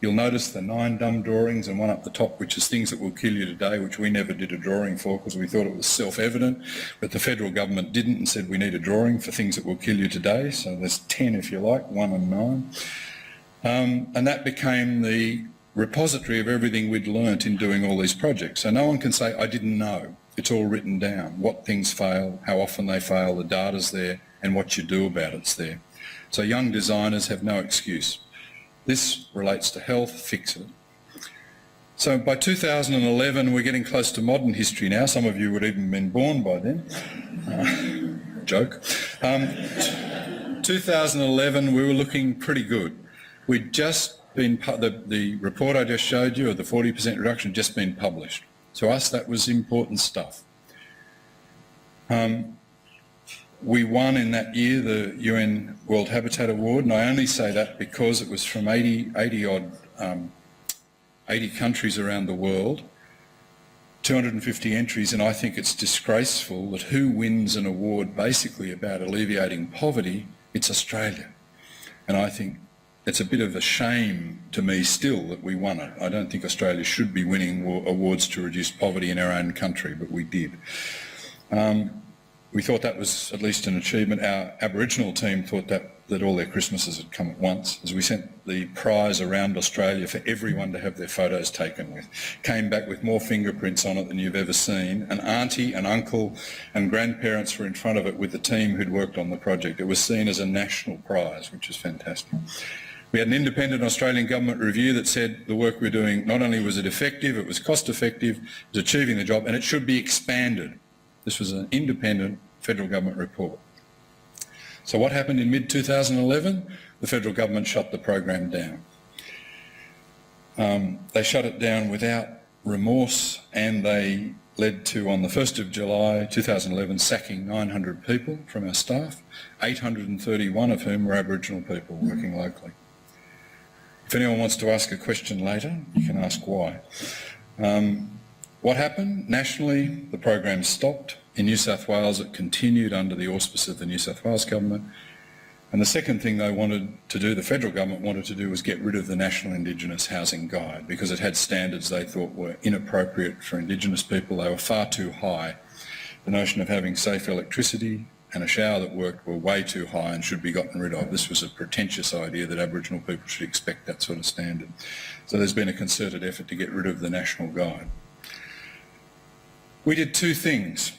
You'll notice the 9 dumb drawings and one up the top, which is things that will kill you today, which we never did a drawing for because we thought it was self-evident, but the federal government didn't and said we need a drawing for things that will kill you today. So there's 10 if you like, 1 and 9. And that became the repository of everything we'd learnt in doing all these projects. So no one can say, I didn't know. It's all written down. What things fail, how often they fail, the data's there, and what you do about it's there. So young designers have no excuse. This relates to health, fix it. So by 2011, we're getting close to modern history now. Some of you would even been born by then. Joke. 2011, we were looking pretty good. We'd just been, the report I just showed you of the 40% reduction had just been published. To us, that was important stuff. We won in that year the UN World Habitat Award, and I only say that because it was from 80 countries around the world, 250 entries, and I think it's disgraceful that who wins an award basically about alleviating poverty, it's Australia. And I think it's a bit of a shame to me still that we won it. I don't think Australia should be winning awards to reduce poverty in our own country, but we did. We thought that was at least an achievement. Our Aboriginal team thought that all their Christmases had come at once, as we sent the prize around Australia for everyone to have their photos taken with. Came back with more fingerprints on it than you've ever seen. An auntie, an uncle and grandparents were in front of it with the team who'd worked on the project. It was seen as a national prize, which is fantastic. We had an independent Australian government review that said the work we're doing, not only was it effective, it was cost effective, it was achieving the job, and it should be expanded. This was an independent federal government report. So what happened in mid-2011? The federal government shut the program down. They shut it down without remorse, and they led to, on the 1st of July 2011, sacking 900 people from our staff, 831 of whom were Aboriginal people working locally. If anyone wants to ask a question later, you can ask why. What happened? Nationally, the program stopped. In New South Wales, it continued under the auspices of the New South Wales government. And the second thing they wanted to do, the federal government wanted to do, was get rid of the National Indigenous Housing Guide because it had standards they thought were inappropriate for Indigenous people. They were far too high. The notion of having safe electricity and a shower that worked were way too high and should be gotten rid of. This was a pretentious idea that Aboriginal people should expect that sort of standard. So there's been a concerted effort to get rid of the National Guide. We did two things.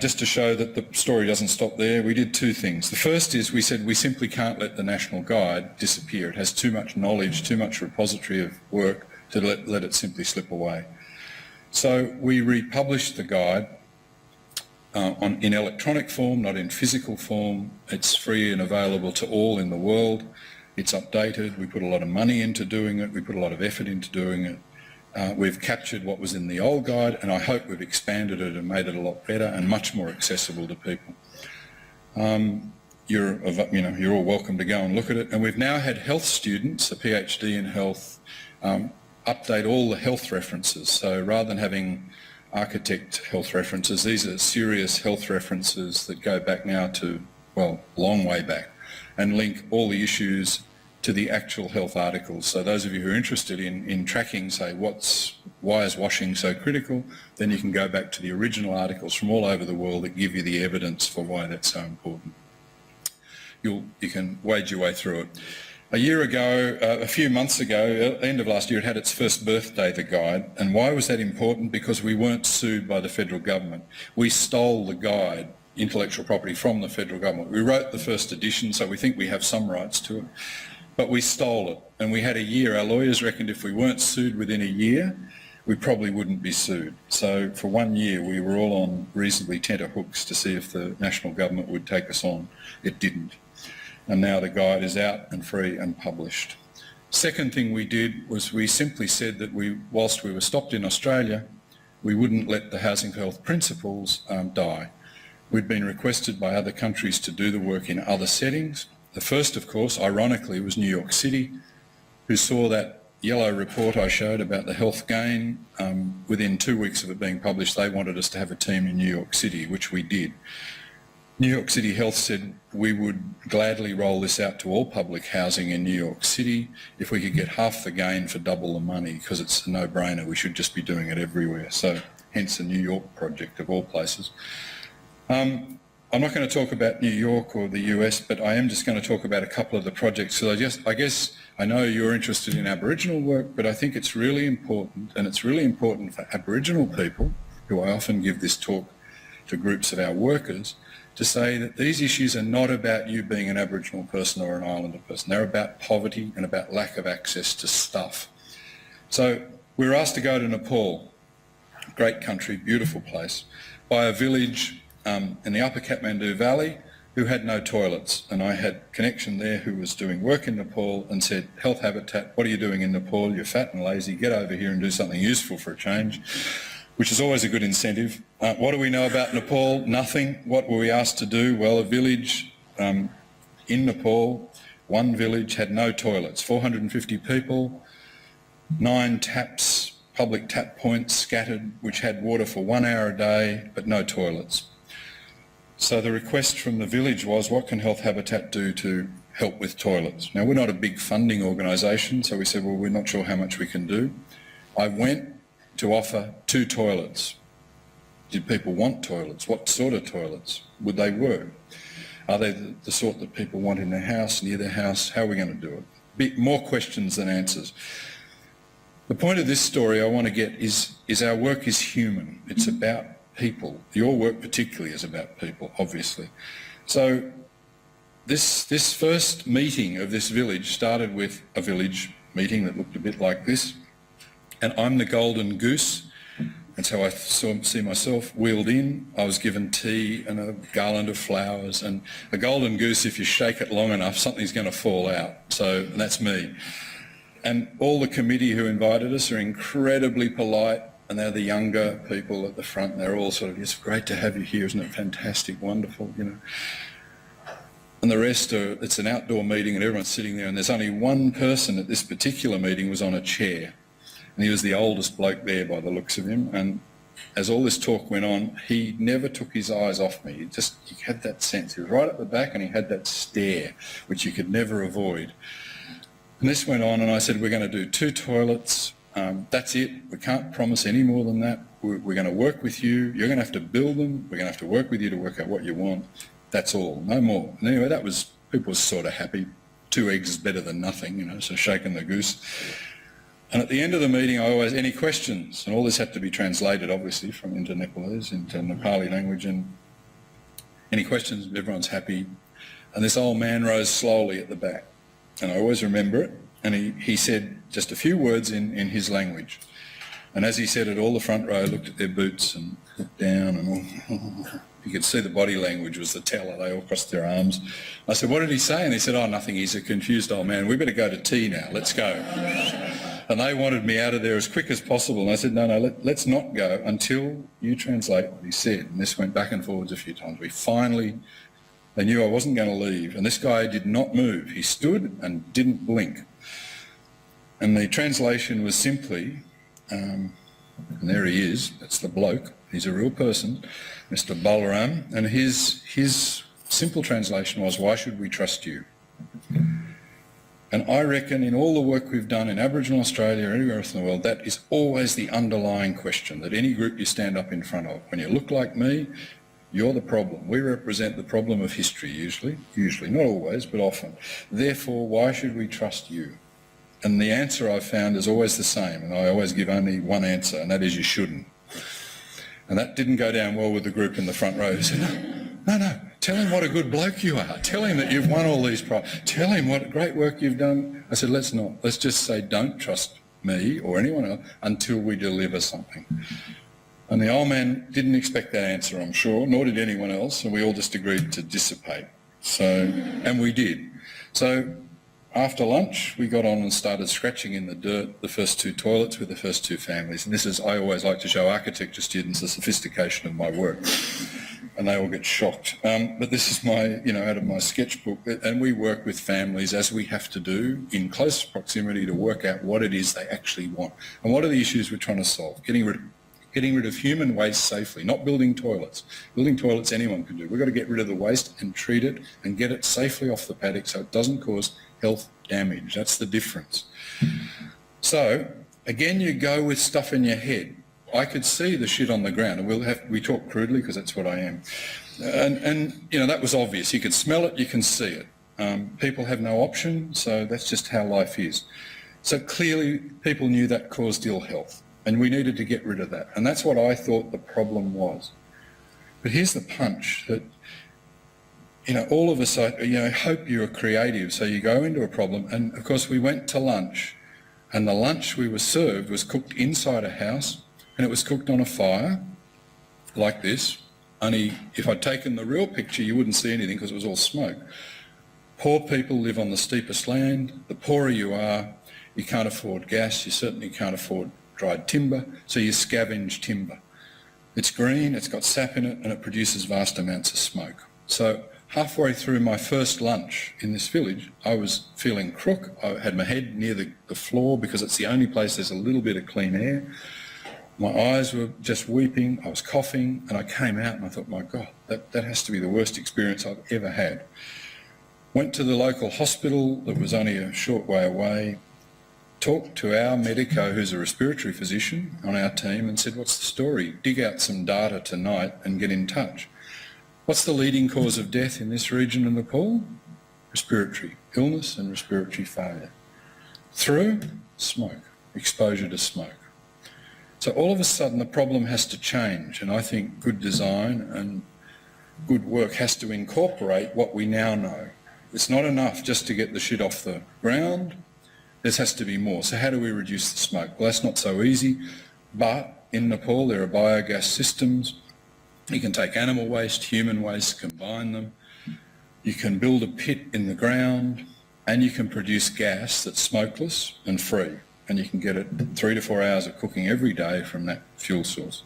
Just to show that the story doesn't stop there, we did two things. The first is we said we simply can't let the National Guide disappear. It has too much knowledge, too much repository of work to let it simply slip away. So we republished the guide in electronic form, not in physical form. It's free and available to all in the world. It's updated. We put a lot of money into doing it. We put a lot of effort into doing it. We've captured what was in the old guide, and I hope we've expanded it and made it a lot better and much more accessible to people. You're all welcome to go and look at it. And we've now had health students, a PhD in health, update all the health references. So rather than having architect health references, these are serious health references that go back now to, well, a long way back, and link all the issues to the actual health articles. So those of you who are interested in tracking, say, why is washing so critical, then you can go back to the original articles from all over the world that give you the evidence for why that's so important. You can wade your way through it. A few months ago, end of last year, it had its first birthday, the guide. And why was that important? Because we weren't sued by the federal government. We stole the guide, intellectual property, from the federal government. We wrote the first edition, so we think we have some rights to it. But we stole it, and we had a year. Our lawyers reckoned if we weren't sued within a year, we probably wouldn't be sued. So for 1 year, we were all on reasonably tenterhooks to see if the national government would take us on. It didn't. And now the guide is out and free and published. Second thing we did was we simply said that whilst we were stopped in Australia, we wouldn't let the Housing for Health principles die. We'd been requested by other countries to do the work in other settings. The first, of course, ironically, was New York City, who saw that yellow report I showed about the health gain. Within 2 weeks of it being published, they wanted us to have a team in New York City, which we did. New York City Health said we would gladly roll this out to all public housing in New York City if we could get half the gain for double the money, because it's a no-brainer. We should just be doing it everywhere. So hence the New York project of all places. I'm not going to talk about New York or the US, but I am just going to talk about a couple of the projects. So I guess I know you're interested in Aboriginal work, but I think it's really important, and it's really important for Aboriginal people, who I often give this talk to groups of our workers, to say that these issues are not about you being an Aboriginal person or an Islander person. They're about poverty and about lack of access to stuff. So we were asked to go to Nepal, great country, beautiful place, by a village in the upper Kathmandu Valley who had no toilets. And I had a connection there who was doing work in Nepal and said, Health Habitat, what are you doing in Nepal? You're fat and lazy. Get over here and do something useful for a change, which is always a good incentive. What do we know about Nepal? Nothing. What were we asked to do? Well, a village in Nepal, one village had no toilets, 450 people, 9 taps, public tap points scattered, which had water for 1 hour a day, but no toilets. So the request from the village was, what can Health Habitat do to help with toilets? Now, we're not a big funding organisation, so we said, well, we're not sure how much we can do. I went to offer 2 toilets. Did people want toilets? What sort of toilets? Would they work? Are they the sort that people want in their house, near their house? How are we going to do it? More questions than answers. The point of this story I want to get is our work is human. It's about people. Your work particularly is about people, obviously. So this first meeting of this village started with a village meeting that looked a bit like this. And I'm the golden goose. That's how I see myself wheeled in. I was given tea and a garland of flowers. And a golden goose, if you shake it long enough, something's going to fall out. So that's me. And all the committee who invited us are incredibly polite, and they're the younger people at the front, and they're all sort of, it's great to have you here, isn't it fantastic, wonderful, you know. And the rest are, it's an outdoor meeting and everyone's sitting there, and there's only one person at this particular meeting was on a chair, and he was the oldest bloke there by the looks of him. And as all this talk went on, he never took his eyes off me. He had that sense. He was right at the back and he had that stare, which you could never avoid. And this went on, and I said, we're going to do 2 toilets. That's it. We can't promise any more than that. We're going to work with you. You're going to have to build them. We're going to have to work with you to work out what you want. That's all. No more. And anyway, people were sort of happy. 2 eggs is better than nothing, you know, so shaking the goose. And at the end of the meeting, any questions? And all this had to be translated, obviously, into Nepalese, into Nepali language. And any questions? Everyone's happy. And this old man rose slowly at the back. And I always remember it, and he said just a few words in his language. And as he said it, all the front row looked at their boots and looked down, and all, you could see the body language was the teller. They all crossed their arms. I said, what did he say? And he said, oh, nothing, he's a confused old man. We better go to tea now, let's go. And they wanted me out of there as quick as possible. And I said, no, let's not go until you translate what he said. And this went back and forwards a few times. They knew I wasn't going to leave, and this guy did not move. He stood and didn't blink. And the translation was simply, and there he is, that's the bloke, he's a real person, Mr. Balaram, and his simple translation was, why should we trust you? And I reckon in all the work we've done in Aboriginal Australia or anywhere else in the world, that is always the underlying question that any group you stand up in front of. When you look like me, you're the problem. We represent the problem of history usually, not always, but often. Therefore, why should we trust you? And the answer I've found is always the same, and I always give only one answer, and that is you shouldn't. And that didn't go down well with the group in the front row who said, no, tell him what a good bloke you are. Tell him that you've won all these prizes. Tell him what great work you've done. I said, let's not. Let's just say don't trust me or anyone else until we deliver something. And the old man didn't expect that answer, I'm sure, nor did anyone else, and we all just agreed to dissipate. And we did. So after lunch, we got on and started scratching in the dirt the first 2 toilets with the first 2 families. And I always like to show architecture students the sophistication of my work, and they all get shocked. But this is out of my sketchbook, and we work with families as we have to do in close proximity to work out what it is they actually want. And what are the issues we're trying to solve? Getting rid of human waste safely, not building toilets. Building toilets anyone can do. We've got to get rid of the waste and treat it and get it safely off the paddock so it doesn't cause health damage. That's the difference. So, again, you go with stuff in your head. I could see the shit on the ground, and we talk crudely because that's what I am. And you know, that was obvious. You can smell it, you can see it. People have no option, so that's just how life is. So clearly people knew that caused ill health, and we needed to get rid of that. And that's what I thought the problem was. But here's the punch, that, you know, all of us, hope you're creative, so you go into a problem. And of course we went to lunch, and the lunch we were served was cooked inside a house, and it was cooked on a fire like this. Only if I'd taken the real picture, you wouldn't see anything because it was all smoke. Poor people live on the steepest land. The poorer you are, you can't afford gas, you certainly can't afford dried timber, so you scavenge timber. It's green, it's got sap in it, and it produces vast amounts of smoke. So halfway through my first lunch in this village, I was feeling crook. I had my head near the floor because it's the only place there's a little bit of clean air. My eyes were just weeping, I was coughing, and I came out and I thought, my God, that has to be the worst experience I've ever had. Went to the local hospital that was only a short way away, talked to our medico, who's a respiratory physician on our team, and said, what's the story? Dig out some data tonight and get in touch. What's the leading cause of death in this region of Nepal? Respiratory illness and respiratory failure. Through smoke, exposure to smoke. So all of a sudden the problem has to change, and I think good design and good work has to incorporate what we now know. It's not enough just to get the shit off the ground. There has to be more. So how do we reduce the smoke? Well, that's not so easy, but in Nepal there are biogas systems. You can take animal waste, human waste, combine them. You can build a pit in the ground, and you can produce gas that's smokeless and free, and you can get it 3 to 4 hours of cooking every day from that fuel source.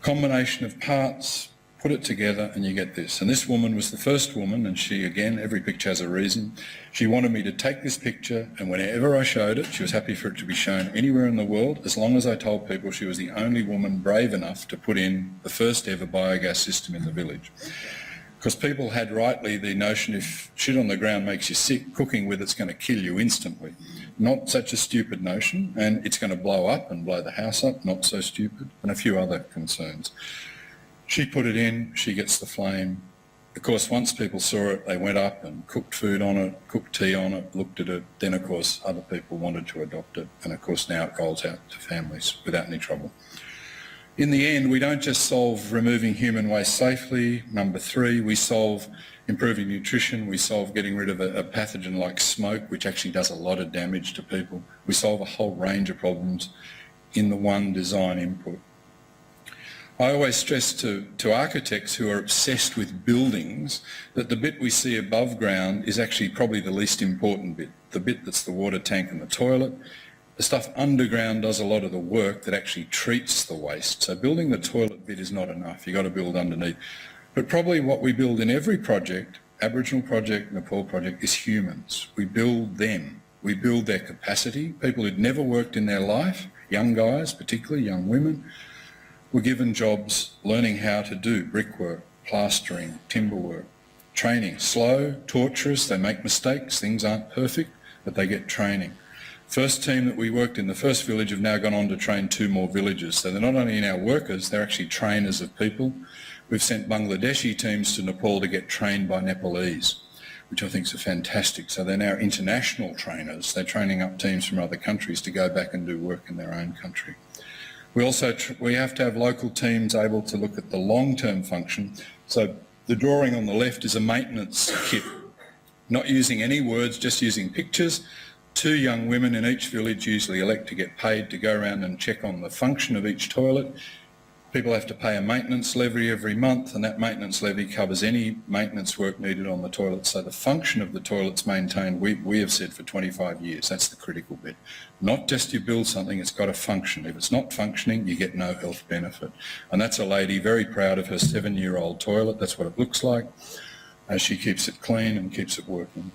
Combination of parts, put it together, and you get this. And this woman was the first woman, and she, again, every picture has a reason. She wanted me to take this picture, and whenever I showed it, she was happy for it to be shown anywhere in the world, as long as I told people she was the only woman brave enough to put in the first ever biogas system in the village. Because people had rightly the notion if shit on the ground makes you sick, cooking with it's going to kill you instantly. Not such a stupid notion, and it's going to blow up and blow the house up, not so stupid, and a few other concerns. She put it in, she gets the flame. Of course, once people saw it, they went up and cooked food on it, cooked tea on it, looked at it. Then, of course, other people wanted to adopt it, and of course now it rolls out to families without any trouble. In the end, we don't just solve removing human waste safely. Number 3, we solve improving nutrition. We solve getting rid of a pathogen like smoke, which actually does a lot of damage to people. We solve a whole range of problems in the one design input. I always stress to architects who are obsessed with buildings that the bit we see above ground is actually probably the least important bit, the bit that's the water tank and the toilet. The stuff underground does a lot of the work that actually treats the waste. So building the toilet bit is not enough. You've got to build underneath. But probably what we build in every project, Aboriginal project, Nepal project, is humans. We build them. We build their capacity. People who'd never worked in their life, young guys, particularly young women, were given jobs learning how to do brickwork, plastering, timber work, training. Slow, torturous, they make mistakes, things aren't perfect, but they get training. First team that we worked in the first village have now gone on to train 2 more villages. So they're not only in our workers, they're actually trainers of people. We've sent Bangladeshi teams to Nepal to get trained by Nepalese, which I think is fantastic. So they're now international trainers. They're training up teams from other countries to go back and do work in their own country. We also we have to have local teams able to look at the long-term function. So the drawing on the left is a maintenance kit, not using any words, just using pictures. 2 young women in each village usually elect to get paid to go around and check on the function of each toilet. People have to pay a maintenance levy every month, and that maintenance levy covers any maintenance work needed on the toilet. So the function of the toilet's maintained, we have said, for 25 years. That's the critical bit. Not just you build something, it's got to function. If it's not functioning, you get no health benefit. And that's a lady very proud of her 7-year-old toilet. That's what it looks like. She keeps it clean and keeps it working.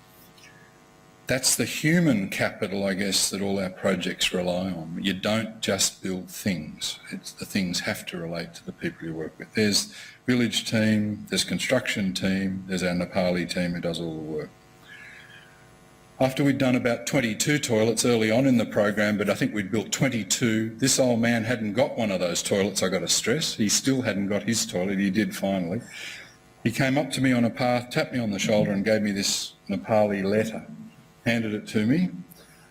That's the human capital, I guess, that all our projects rely on. You don't just build things. The things have to relate to the people you work with. There's village team, there's construction team, there's our Nepali team who does all the work. After we'd done about 22 toilets early on in the program, but I think we'd built 22, this old man hadn't got one of those toilets, I got to stress. He still hadn't got his toilet. He did finally. He came up to me on a path, tapped me on the shoulder and gave me this Nepali letter, handed it to me,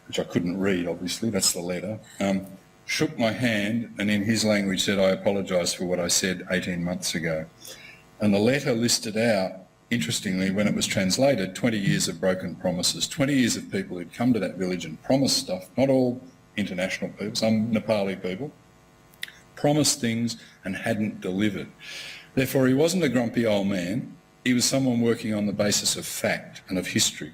which I couldn't read, obviously, that's the letter, shook my hand and in his language said, "I apologise for what I said 18 months ago." And the letter listed out, interestingly, when it was translated, 20 years of broken promises, 20 years of people who'd come to that village and promised stuff, not all international people, some Nepali people, promised things and hadn't delivered. Therefore, he wasn't a grumpy old man, he was someone working on the basis of fact and of history.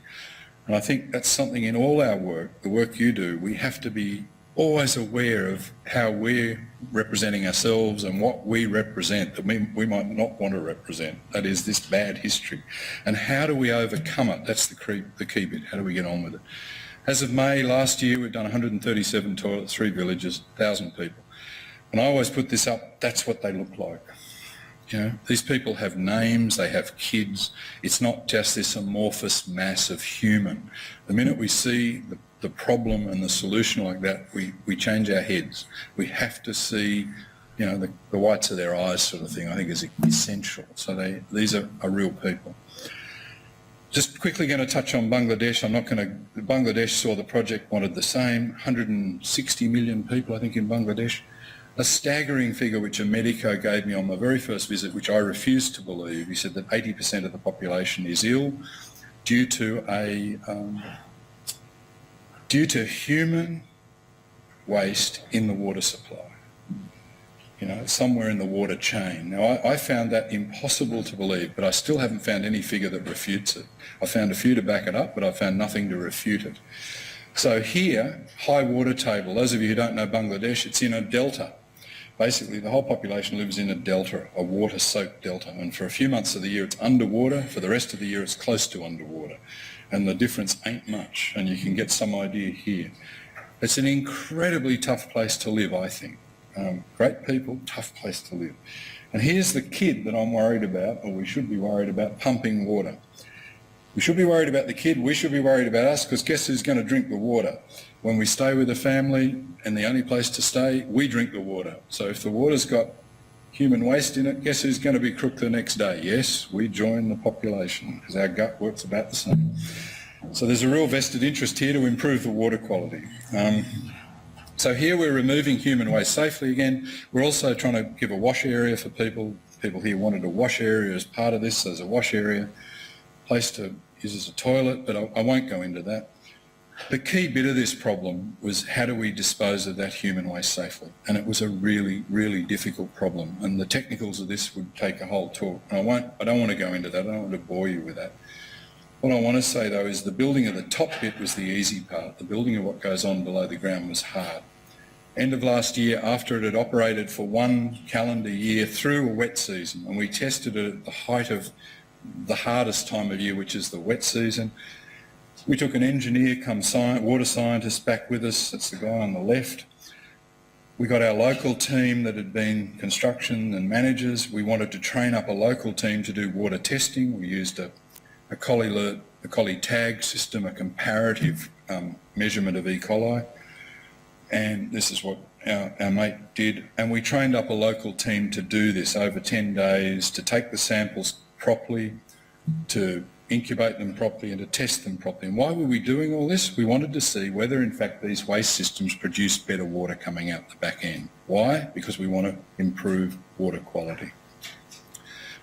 And I think that's something in all our work, the work you do, we have to be always aware of how we're representing ourselves and what we represent that we might not want to represent, that is this bad history. And how do we overcome it? That's the key bit. How do we get on with it? As of May last year, we've done 137 toilets, 3 villages, 1,000 people. And I always put this up, that's what they look like. You know, these people have names, they have kids. It's not just this amorphous mass of human. The minute we see the problem and the solution like that, we change our heads. We have to see, you know, the whites of their eyes sort of thing, I think is essential. So these are real people. Just quickly going to touch on Bangladesh. Bangladesh saw the project, wanted the same, 160 million people, I think, in Bangladesh. A staggering figure which a medico gave me on my very first visit, which I refused to believe. He said that 80% of the population is ill due to human waste in the water supply. You know, somewhere in the water chain. Now, I found that impossible to believe, but I still haven't found any figure that refutes it. I found a few to back it up, but I found nothing to refute it. So here, high water table. Those of you who don't know Bangladesh, it's in a delta. Basically, the whole population lives in a delta, a water-soaked delta, and for a few months of the year it's underwater, for the rest of the year it's close to underwater, and the difference ain't much, and you can get some idea here. It's an incredibly tough place to live, I think. Great people, tough place to live. And here's the kid that I'm worried about, or we should be worried about, pumping water. We should be worried about the kid, we should be worried about us, because guess who's going to drink the water? When we stay with a family and the only place to stay, we drink the water. So if the water's got human waste in it, guess who's going to be crook the next day? Yes, we join the population, because our gut works about the same. So there's a real vested interest here to improve the water quality. So here we're removing human waste safely again. We're also trying to give a wash area for people. People here wanted a wash area as part of this. There's a wash area, place to use as a toilet, but I won't go into that. The key bit of this problem was how do we dispose of that human waste safely? And it was a really, really difficult problem. And the technicals of this would take a whole talk. And I don't want to go into that. I don't want to bore you with that. What I want to say, though, is the building of the top bit was the easy part. The building of what goes on below the ground was hard. End of last year, after it had operated for 1 calendar year through a wet season, and we tested it at the height of the hardest time of year, which is the wet season, we took an engineer water scientist back with us. That's the guy on the left. We got our local team that had been construction and managers. We wanted to train up a local team to do water testing. We used a collie tag system, a comparative measurement of E. coli. And this is what our mate did. And we trained up a local team to do this over 10 days, to take the samples properly, to incubate them properly and to test them properly. And why were we doing all this? We wanted to see whether in fact these waste systems produce better water coming out the back end. Why? Because we want to improve water quality.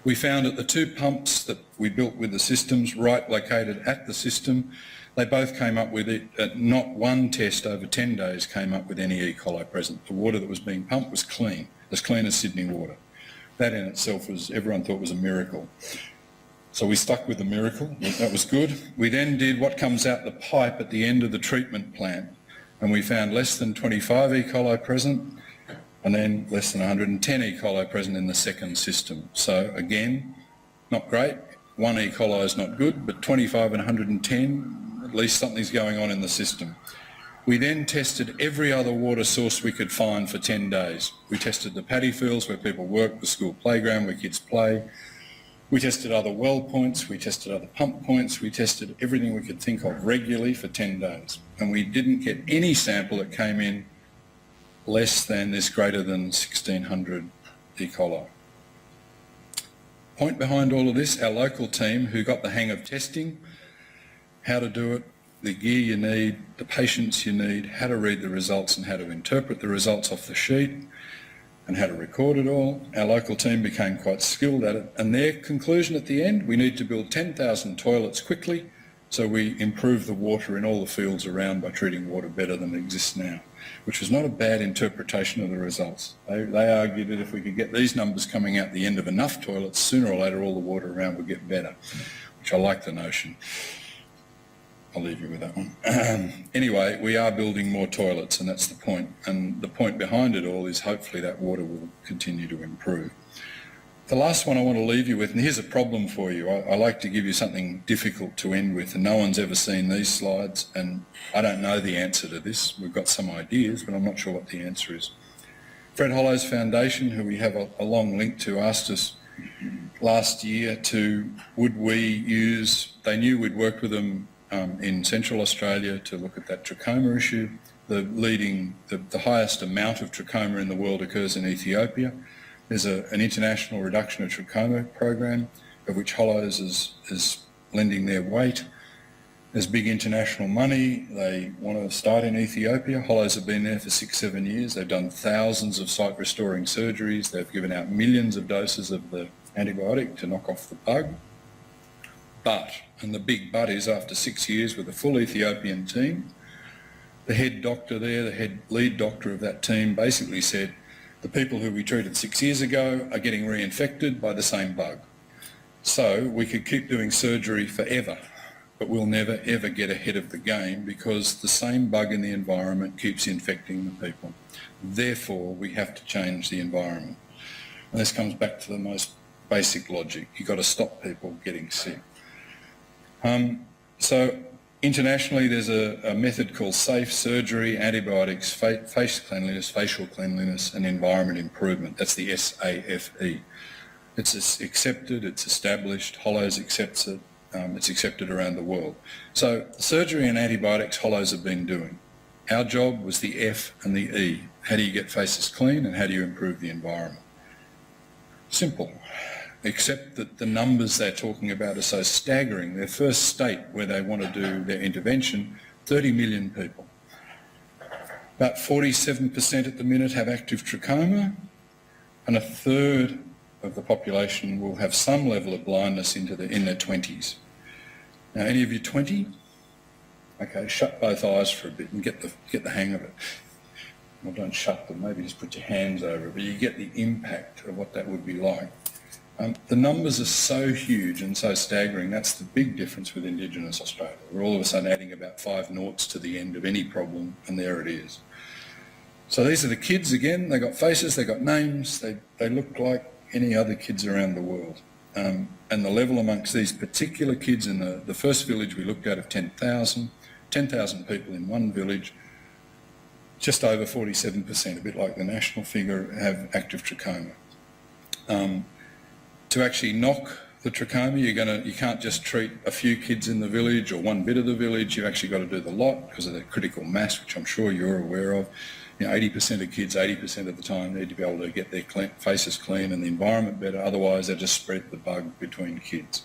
We found that the 2 pumps that we built with the systems, right located at the system, they both came up with it. Not one test over 10 days came up with any E. coli present. The water that was being pumped was clean as Sydney water. That in itself everyone thought was a miracle. So we stuck with the miracle, that was good. We then did what comes out the pipe at the end of the treatment plant, and we found less than 25 E. coli present, and then less than 110 E. coli present in the second system. So again, not great. 1 E. coli is not good, but 25 and 110, at least something's going on in the system. We then tested every other water source we could find for 10 days. We tested the paddy fields where people work, the school playground where kids play. We tested other well points, we tested other pump points, we tested everything we could think of regularly for 10 days. And we didn't get any sample that came in less than this greater than 1600 E. coli. Point behind all of this, our local team who got the hang of testing, how to do it, the gear you need, the patience you need, how to read the results and how to interpret the results off the sheet and how to record it all. Our local team became quite skilled at it, and their conclusion at the end, we need to build 10,000 toilets quickly so we improve the water in all the fields around by treating water better than exists now, which was not a bad interpretation of the results. They argued that if we could get these numbers coming out the end of enough toilets, sooner or later all the water around would get better, which I like the notion. I'll leave you with that one. Anyway, we are building more toilets, and that's the point. And the point behind it all is hopefully that water will continue to improve. The last one I want to leave you with, and here's a problem for you. I like to give you something difficult to end with, and no one's ever seen these slides, and I don't know the answer to this. We've got some ideas, but I'm not sure what the answer is. Fred Hollows Foundation, who we have a long link to, asked us last year would we use, they knew we'd worked with them in Central Australia to look at that trachoma issue. The highest amount of trachoma in the world occurs in Ethiopia. There's an international reduction of trachoma program of which Hollows is lending their weight. There's big international money. They want to start in Ethiopia. Hollows have been there for 6-7 years. They've done thousands of site restoring surgeries. They've given out millions of doses of the antibiotic to knock off the bug. But, and the big but is, after 6 years with a full Ethiopian team, the head doctor there, the head lead doctor of that team basically said, the people who we treated 6 years ago are getting reinfected by the same bug. So we could keep doing surgery forever, but we'll never ever get ahead of the game because the same bug in the environment keeps infecting the people. Therefore, we have to change the environment. And this comes back to the most basic logic. You've got to stop people getting sick. So internationally, there's a method called safe surgery, antibiotics, face cleanliness, facial cleanliness, and environment improvement. That's the SAFE. It's accepted, it's established, Hollows accepts it, it's accepted around the world. So surgery and antibiotics Hollows have been doing. Our job was the F and the E. How do you get faces clean and how do you improve the environment? Simple. Except that the numbers they're talking about are so staggering. Their first state where they want to do their intervention, 30 million people. About 47% at the minute have active trachoma, and a third of the population will have some level of blindness in their 20s. Now, any of you 20? Okay, shut both eyes for a bit and get the hang of it. Well, don't shut them, maybe just put your hands over it, but you get the impact of what that would be like. The numbers are so huge and so staggering. That's the big difference with Indigenous Australia. We're all of a sudden adding about 5 noughts to the end of any problem, and there it is. So these are the kids again. They got faces, they got names, they look like any other kids around the world. And the level amongst these particular kids in the first village we looked at of 10,000 people in one village, just over 47%, a bit like the national figure, have active trachoma. To actually knock the trachoma, you can't just treat a few kids in the village or one bit of the village. You've actually got to do the lot because of the critical mass, which I'm sure you're aware of. 80% of kids, 80% of the time, need to be able to get their faces clean and the environment better. Otherwise, they just spread the bug between kids.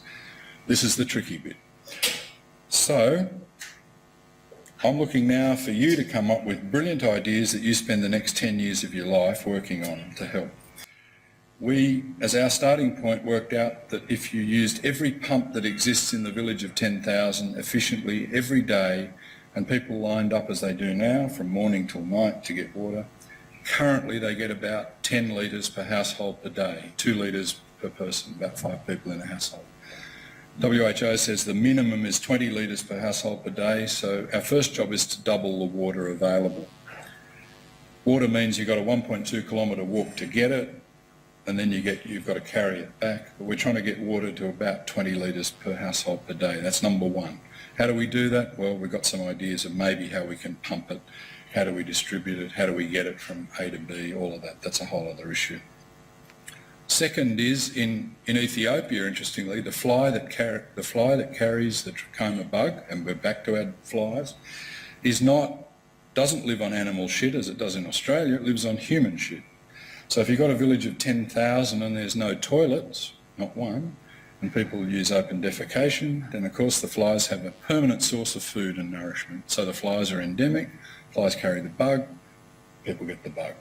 This is the tricky bit. So I'm looking now for you to come up with brilliant ideas that you spend the next 10 years of your life working on to help. We, as our starting point, worked out that if you used every pump that exists in the village of 10,000 efficiently every day, and people lined up as they do now from morning till night to get water, currently they get about 10 litres per household per day, 2 litres per person, about 5 people in a household. WHO says the minimum is 20 litres per household per day, so our first job is to double the water available. Water means you've got a 1.2 kilometre walk to get it, and then you've got to carry it back. But we're trying to get water to about 20 litres per household per day. That's number one. How do we do that? Well, we've got some ideas of maybe how we can pump it, how do we distribute it, how do we get it from A to B, all of that. That's a whole other issue. Second is in Ethiopia, interestingly, the fly that carries the trachoma bug, and we're back to our flies, doesn't live on animal shit as it does in Australia. It lives on human shit. So if you've got a village of 10,000 and there's no toilets, not one, and people use open defecation, then of course the flies have a permanent source of food and nourishment. So the flies are endemic, flies carry the bug, people get the bug.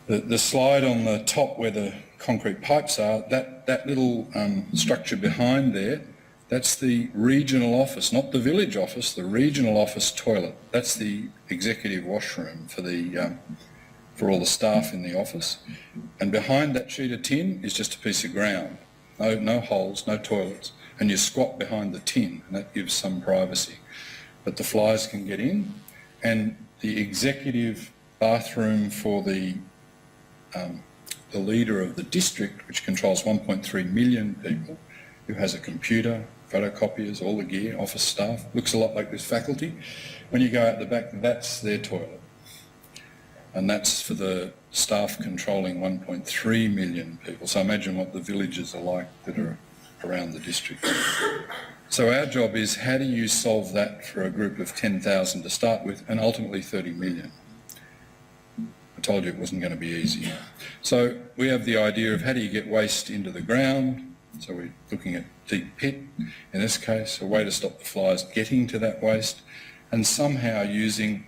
The slide on the top where the concrete pipes are, that little structure behind there, that's the regional office, not the village office, the regional office toilet. That's the executive washroom for all the staff in the office. And behind that sheet of tin is just a piece of ground. No holes, no toilets. And you squat behind the tin, and that gives some privacy. But the flies can get in, and the executive bathroom for the leader of the district, which controls 1.3 million people, who has a computer, photocopiers, all the gear, office staff, looks a lot like this faculty. When you go out the back, that's their toilet. And that's for the staff controlling 1.3 million people. So imagine what the villages are like that are around the district. So our job is, how do you solve that for a group of 10,000 to start with, and ultimately 30 million? I told you it wasn't going to be easy. So we have the idea of how do you get waste into the ground. So we're looking at deep pit, in this case, a way to stop the flies getting to that waste, and somehow using,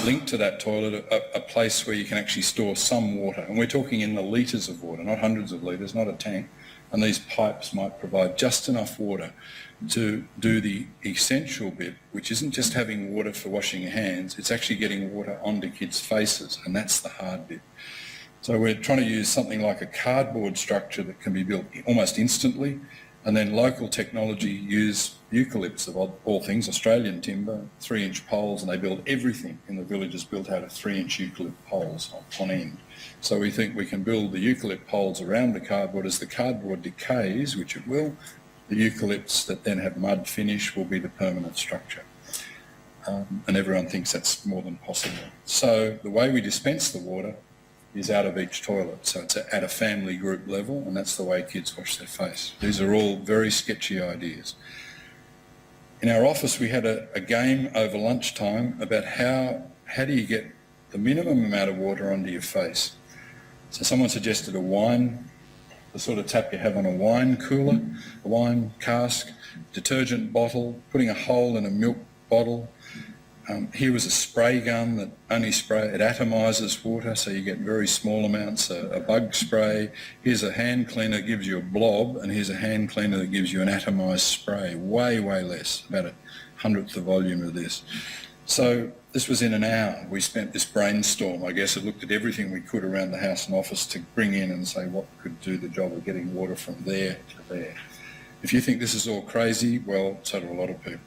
linked to that toilet, a place where you can actually store some water. And we're talking in the litres of water, not hundreds of litres, not a tank. And these pipes might provide just enough water to do the essential bit, which isn't just having water for washing your hands, it's actually getting water onto kids' faces, and that's the hard bit. So we're trying to use something like a cardboard structure that can be built almost instantly, and then local technology use eucalypts of all things, Australian timber, 3-inch poles, and they build everything in the villages built out of 3-inch eucalypt poles on end. So we think we can build the eucalypt poles around the cardboard. As the cardboard decays, which it will, the eucalypts that then have mud finish will be the permanent structure. And everyone thinks that's more than possible. So the way we dispense the water is out of each toilet. So it's at a family group level, and that's the way kids wash their face. These are all very sketchy ideas. In our office, we had a game over lunchtime about how do you get the minimum amount of water onto your face. So someone suggested a wine, the sort of tap you have on a wine cooler, a wine cask, detergent bottle, putting a hole in a milk bottle. Here was a spray gun that only it atomises water, so you get very small amounts, a bug spray. Here's a hand cleaner that gives you a blob, and here's a hand cleaner that gives you an atomised spray, way less, about a 100th the volume of this. So this was in an hour. We spent this brainstorm, I guess. It looked at everything we could around the house and office to bring in and say what could do the job of getting water from there to there. If you think this is all crazy, well, so do a lot of people.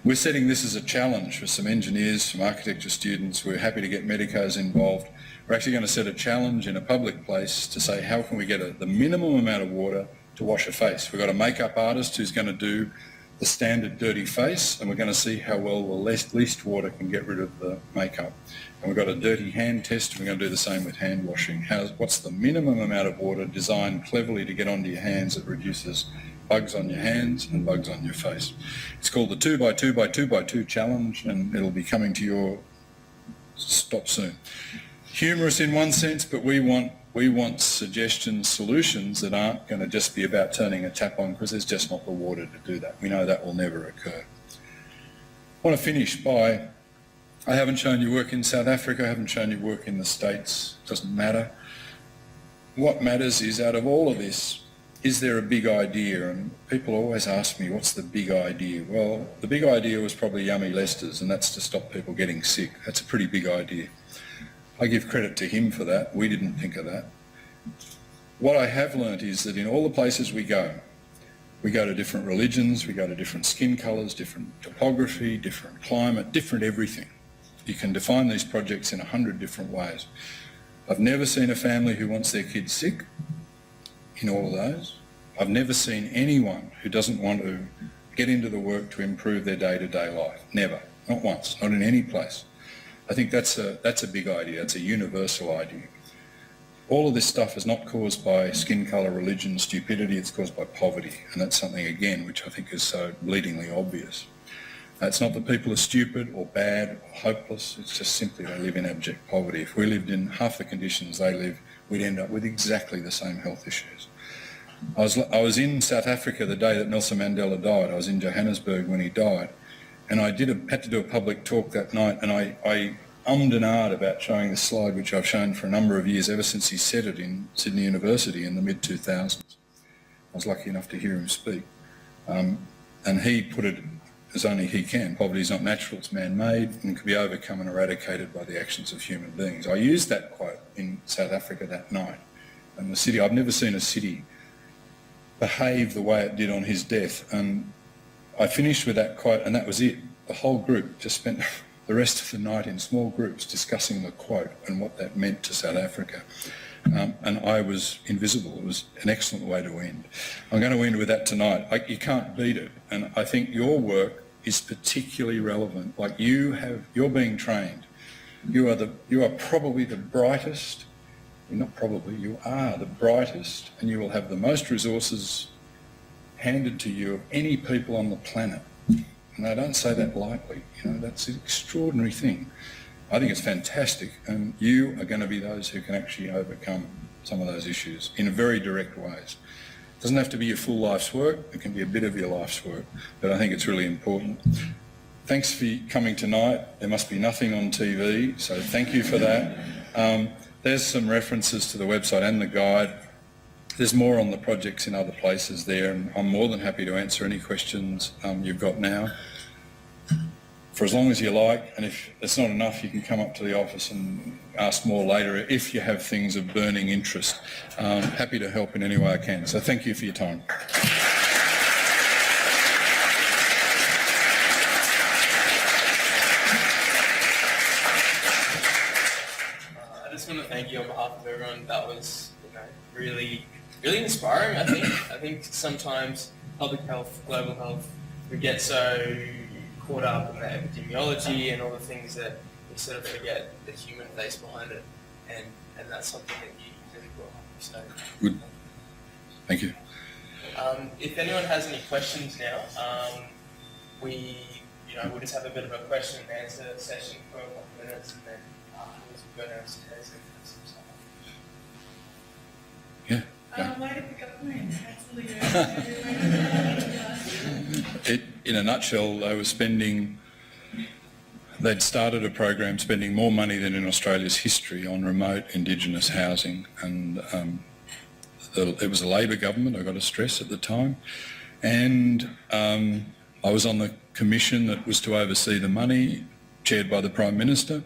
We're setting this as a challenge for some engineers, some architecture students. We're happy to get medicos involved. We're actually going to set a challenge in a public place to say how can we get the minimum amount of water to wash a face. We've got a makeup artist who's going to do the standard dirty face, and we're going to see how well the least water can get rid of the makeup. And we've got a dirty hand test, and we're going to do the same with hand washing. What's the minimum amount of water designed cleverly to get onto your hands that reduces bugs on your hands and bugs on your face? It's called the 2x2x2x2 challenge, and it'll be coming to your stop soon. Humorous in one sense, but we want suggestions, solutions that aren't going to just be about turning a tap on, because there's just not the water to do that. We know that will never occur. I want to finish by, I haven't shown you work in South Africa, I haven't shown you work in the States, it doesn't matter. What matters is, out of all of this, is there a big idea? And people always ask me, what's the big idea? Well, the big idea was probably Yummy Lester's, and that's to stop people getting sick. That's a pretty big idea. I give credit to him for that. We didn't think of that. What I have learnt is that in all the places we go to different religions, we go to different skin colours, different topography, different climate, different everything. You can define these projects in 100 different ways. I've never seen a family who wants their kids sick in all of those. I've never seen anyone who doesn't want to get into the work to improve their day-to-day life. Never. Not once. Not in any place. I think that's a big idea. It's a universal idea. all of this stuff is not caused by skin colour, religion, stupidity, it's caused by poverty. And that's something, again, which I think is so bleedingly obvious. It's not that people are stupid or bad or hopeless, it's just simply they live in abject poverty. If we lived in half the conditions they live, we'd end up with exactly the same health issues. I was in South Africa the day that Nelson Mandela died. I was in Johannesburg when he died. And I had to do a public talk that night, and I ummed and ahed about showing this slide, which I've shown for a number of years, ever since he said it in Sydney University in the mid-2000s. I was lucky enough to hear him speak. And he put it as only he can. Poverty is not natural, it's man-made, and can be overcome and eradicated by the actions of human beings. I used that quote in South Africa that night. And the city, I've never seen a city behave the way it did on his death. And I finished with that quote, and that was it. The whole group just spent the rest of the night in small groups discussing the quote and what that meant to South Africa. And I was invisible. It was an excellent way to end. I'm going to end with that tonight. You can't beat it. And I think your work is particularly relevant. Like you're being trained. You are probably the brightest. Not probably, you are the brightest, and you will have the most resources handed to you of any people on the planet. And I don't say that lightly, that's an extraordinary thing. I think it's fantastic, and you are going to be those who can actually overcome some of those issues in very direct ways. It doesn't have to be your full life's work, it can be a bit of your life's work, but I think it's really important. Thanks for coming tonight. There must be nothing on TV, so thank you for that. There's some references to the website and the guide. There's more on the projects in other places there, and I'm more than happy to answer any questions you've got now, for as long as you like, and if it's not enough, you can come up to the office and ask more later if you have things of burning interest. Happy to help in any way I can. So thank you for your time. I just want to thank you on behalf of everyone. That was, really inspiring. I think sometimes public health, global health, we get so caught up in the epidemiology and all the things that we sort of forget the human face behind it, and that's something that you really brought up. So Good. Thank you. if anyone has any questions now, we'll just have a bit of a question and answer session for a couple of minutes, and then afterwards we'll go downstairs and have some stuff. Yeah. Why did we go in? In a nutshell, they'd started a program spending more money than in Australia's history on remote Indigenous housing, and it was a Labor government, I've got to stress, at the time, and I was on the commission that was to oversee the money, chaired by the Prime Minister.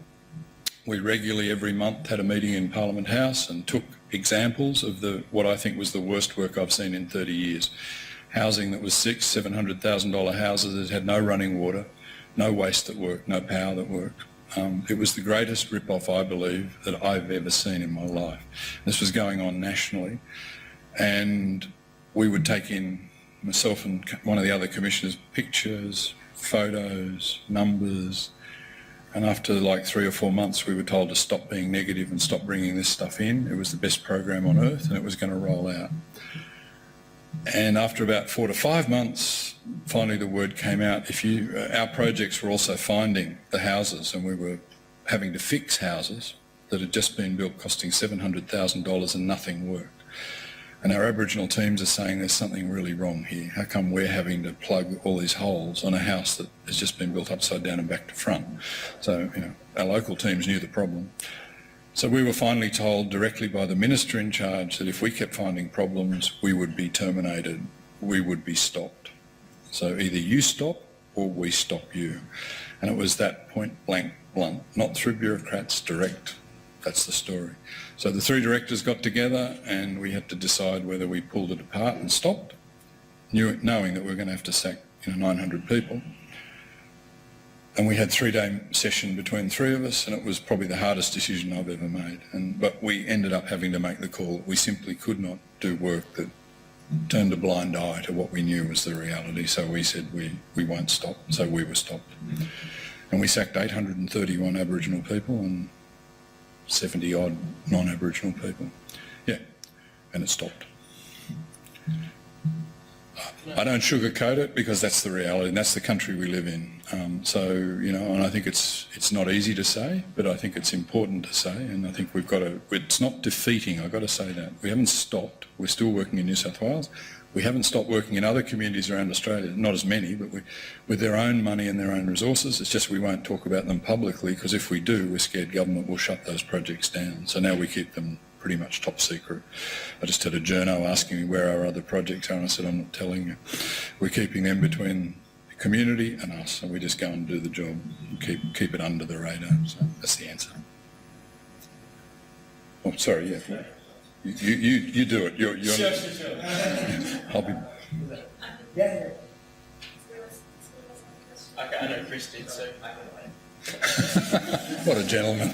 We regularly, every month, had a meeting in Parliament House and took examples of what I think was the worst work I've seen in 30 years. Housing that was $700,000 houses that had no running water, no waste that worked, no power that worked. It was the greatest rip-off, I believe, that I've ever seen in my life. This was going on nationally, and we would take in, myself and one of the other commissioners, pictures, photos, numbers, and after like 3 or 4 months we were told to stop being negative and stop bringing this stuff in. It was the best program on earth and it was going to roll out. And after about 4 to 5 months, finally the word came out, our projects were also finding the houses, and we were having to fix houses that had just been built costing $700,000 and nothing worked. And our Aboriginal teams are saying there's something really wrong here. How come we're having to plug all these holes on a house that has just been built upside down and back to front? So, our local teams knew the problem. So we were finally told directly by the minister in charge that if we kept finding problems, we would be terminated, we would be stopped. So either you stop or we stop you. And it was that point blank blunt, not through bureaucrats, direct. That's the story. So the 3 directors got together and we had to decide whether we pulled it apart and stopped, knowing that we were going to have to sack 900 people. And we had a 3-day session between 3 of us, and it was probably the hardest decision I've ever made. But we ended up having to make the call. We simply could not do work that turned a blind eye to what we knew was the reality. So we said we won't stop. So we were stopped. And we sacked 831 Aboriginal people, and 70 odd non-Aboriginal people. Yeah, and it stopped. I don't sugarcoat it because that's the reality and that's the country we live in. So, you know, and I think it's not easy to say, but I think it's important to say, and I think we've got to, it's not defeating, I've got to say that. We haven't stopped. We're still working in New South Wales. We haven't stopped working in other communities around Australia, not as many, but with their own money and their own resources. It's just we won't talk about them publicly because if we do, we're scared government will shut those projects down. So now we keep them pretty much top secret. I just had a journo asking me where our other projects are, and I said, I'm not telling you. We're keeping them between the community and us, so we just go and do the job and keep it under the radar. So that's the answer. Oh, sorry, yeah. You do it. You're sure. I'll be... Okay, I know Chris did, so... What a gentleman.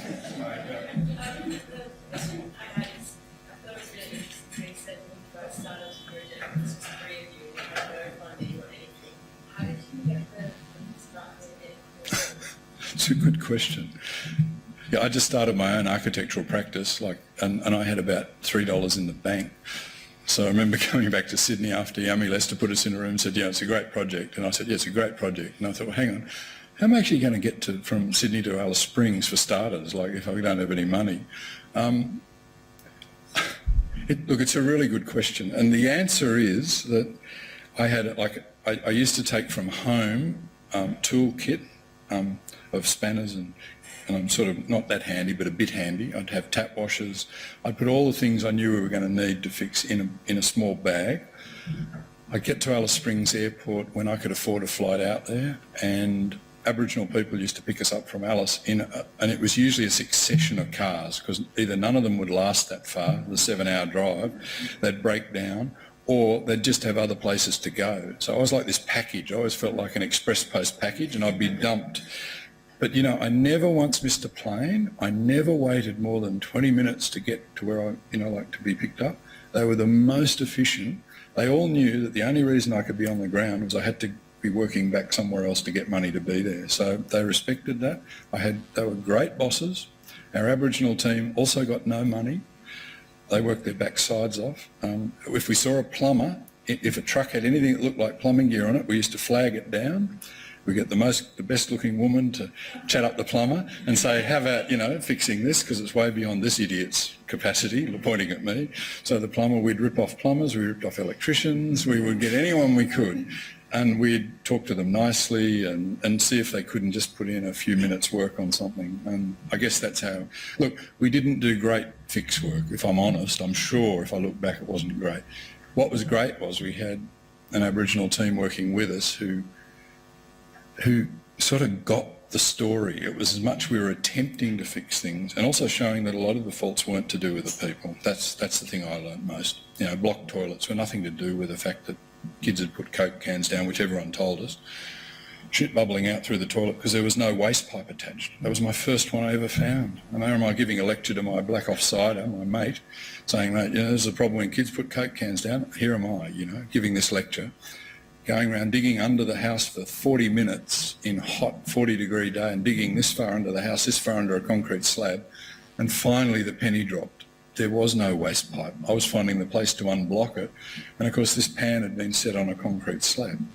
It's a good question. Yeah, I just started my own architectural practice, and I had about $3 in the bank. So I remember coming back to Sydney after Yummy Lester put us in a room and said, yeah, it's a great project. And I said, yeah, it's a great project. And I thought, well, hang on, how am I actually going to get from Sydney to Alice Springs for starters, like if I don't have any money? Look, it's a really good question. And the answer is that I had, I used to take from home tool kit of spanners and I'm sort of not that handy, but a bit handy. I'd have tap washers. I'd put all the things I knew we were going to need to fix in a small bag. I'd get to Alice Springs Airport when I could afford a flight out there, and Aboriginal people used to pick us up from Alice, and it was usually a succession of cars because either none of them would last that far, the 7-hour drive, they'd break down, or they'd just have other places to go. So I was like this package. I always felt like an express post package, and I'd be dumped. But, you know, I never once missed a plane. I never waited more than 20 minutes to get to where I, like to be picked up. They were the most efficient. They all knew that the only reason I could be on the ground was I had to be working back somewhere else to get money to be there. So they respected that. They were great bosses. Our Aboriginal team also got no money. They worked their backsides off. If we saw a plumber, if a truck had anything that looked like plumbing gear on it, we used to flag it down. We get the best looking woman to chat up the plumber and say, how about, fixing this because it's way beyond this idiot's capacity, pointing at me. So the plumber, we'd rip off plumbers, we ripped off electricians, we would get anyone we could. And we'd talk to them nicely and see if they couldn't just put in a few minutes' work on something. And I guess that's how... Look, we didn't do great fix work, if I'm honest. I'm sure if I look back it wasn't great. What was great was we had an Aboriginal team working with us who sort of got the story. It was as much we were attempting to fix things and also showing that a lot of the faults weren't to do with the people. That's the thing I learned most. Blocked toilets were nothing to do with the fact that kids had put Coke cans down, which everyone told us. Shit bubbling out through the toilet because there was no waste pipe attached. That was my first one I ever found. And there am I giving a lecture to my black off-cider, my mate, saying, mate, there's a problem when kids put Coke cans down. Here am I, giving this lecture, going around digging under the house for 40 minutes in hot 40-degree day and digging this far under the house, this far under a concrete slab. And finally the penny dropped. There was no waste pipe. I was finding the place to unblock it. And of course this pan had been set on a concrete slab.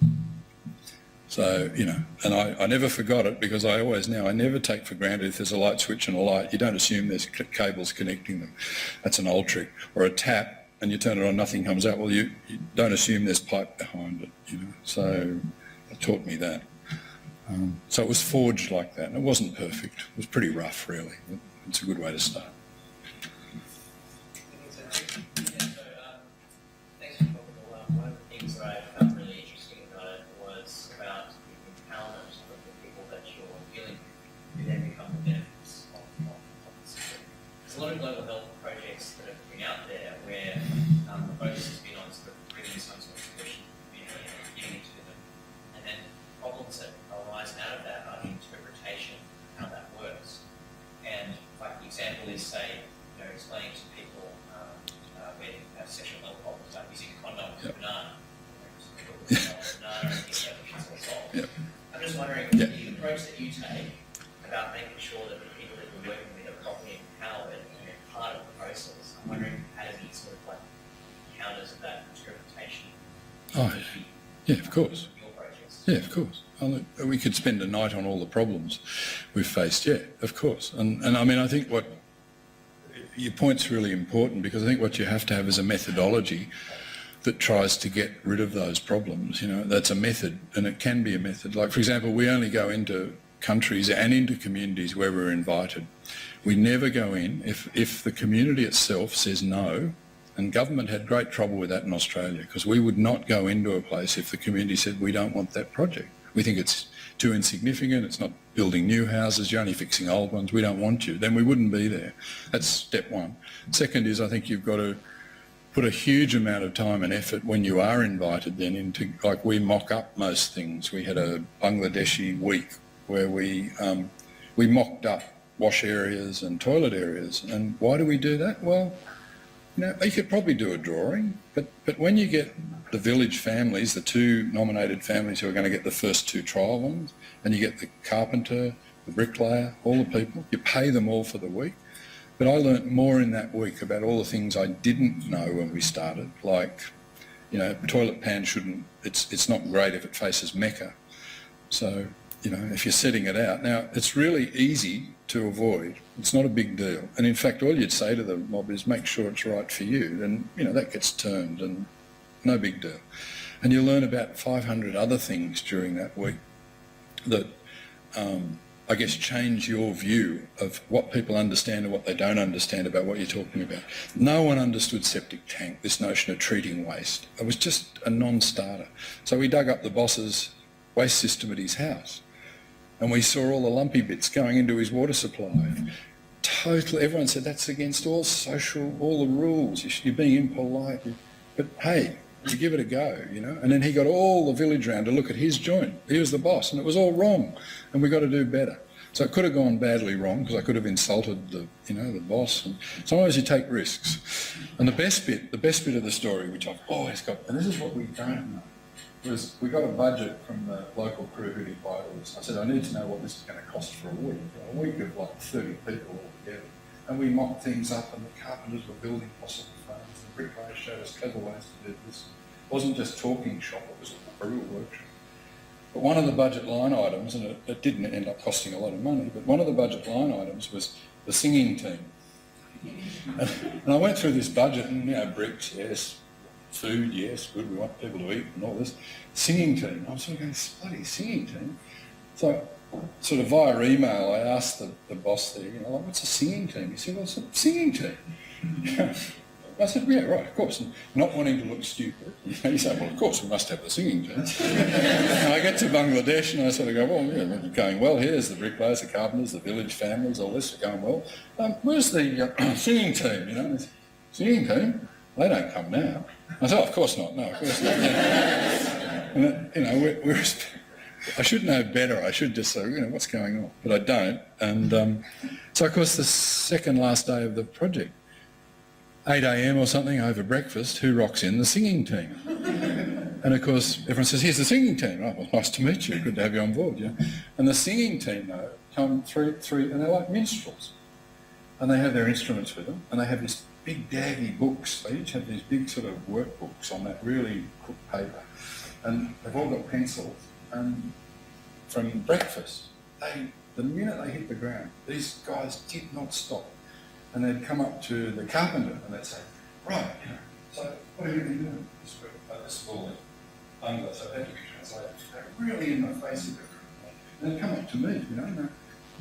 So, and I never forgot it because I never take for granted if there's a light switch and a light, you don't assume there's cables connecting them. That's an old trick. Or a tap and you turn it on, nothing comes out. Well, you don't assume there's pipe behind it, So it taught me that. So it was forged like that. And it wasn't perfect. It was pretty rough, really. It's a good way to start. Thanks for talking all that. One of the things that I found really interesting about it was about the empowerment of the people that you're dealing with, who then become the benefits of the system. There's a lot of global health projects that have been out there where the focus has been on sort of bringing some sort of solution to the community and giving it to them. And then problems that arise out of that are the interpretation of how that works. And like the example is, say, explaining to people where they have sexual health problems, like using a condom with a banana. Yep. I'm just wondering, the approach that you take about making sure that the people that you're working with are properly empowered and they're part of the process, I'm wondering how does he sort of like counters that interpretation? Oh, yeah, of course. Your projects. Yeah, of course. We could spend a night on all the problems we've faced, yeah, of course. And I mean, I think what your point's really important, because I think what you have to have is a methodology that tries to get rid of those problems. You know, that's a method, and it can be a method. Like, for example, we only go into countries and into communities where we're invited. We never go in if the community itself says no, and government had great trouble with that in Australia, because we would not go into a place if the community said we don't want that project. We think it's too insignificant, it's not building new houses, you're only fixing old ones, we don't want you. Then we wouldn't be there. That's step one. Second is, I think you've got to put a huge amount of time and effort when you are invited then into, like, we mock up most things. We had a Bangladeshi week where we mocked up wash areas and toilet areas. And why do we do that? Well, you know, you could probably do a drawing, but when you get the village families, the two nominated families who are going to get the first two trial ones, and you get the carpenter, the bricklayer, all the people, you pay them all for the week. But I learnt more in that week about all the things I didn't know when we started, like, you know, toilet pan shouldn't, it's not great if it faces Mecca. So, you know, if you're setting it out. Now, it's really easy to avoid. It's not a big deal. And in fact, all you'd say to the mob is make sure it's right for you. Then, you know, that gets turned and no big deal. And you'll learn about 500 other things during that week that, I guess, change your view of what people understand and what they don't understand about what you're talking about. No one understood septic tank, this notion of treating waste. It was just a non-starter. So we dug up the boss's waste system at his house, and we saw all the lumpy bits going into his water supply. Totally, everyone said that's against all the rules. You're being impolite. But hey, you give it a go, you know. And then he got all the village round to look at his joint. He was the boss, and it was all wrong, and we got to do better. So it could have gone badly wrong, because I could have insulted the boss. And sometimes you take risks. And the best bit of the story, which I've always got, and this is what we don't know, was we got a budget from the local crew who'd invited us. I said, I need to know what this is going to cost for a week of like 30 people all together. And we mocked things up, and the carpenters were building possible frames, and the bricklayers showed us clever ways to do this. It wasn't just talking shop, it was a real workshop. But one of the budget line items, and it didn't end up costing a lot of money, but one of the budget line items was the singing team. And I went through this budget, and, you know, bricks, yes, food, yes, good, we want people to eat and all this. Singing team, I was sort of going, bloody singing team. So, sort of via email, I asked the boss there, you know, like, what's a singing team? He said, well, it's a singing team. I said, yeah, right, of course. And not wanting to look stupid, he said, well, of course, we must have the singing team. And I get to Bangladesh and I sort of go, well, yeah, we're going well here. There's the bricklayers, the carpenters, the village families, all this are going well. Where's the singing team, you know? And said, singing team? They don't come now. I said, oh, of course not, no, of course not. And that, you know, I should know better. I should just say, you know, what's going on? But I don't. And so, of course, the second last day of the project, 8 a.m. or something over breakfast, who rocks in? The singing team. And of course, everyone says, here's the singing team. Oh, well, nice to meet you. Good to have you on board, yeah. And the singing team, though, come three, and they're like minstrels. And they have their instruments with them, and they have this big daggy books. They each have these big sort of workbooks on that really cooked paper. And they've all got pencils. And from breakfast, the minute they hit the ground, these guys did not stop. And they'd come up to the carpenter and they'd say, right, you know, so what are you going to do? This is all in Bangla, so it had to be translated. They're really in my face of it. And they'd come up to me, you know, and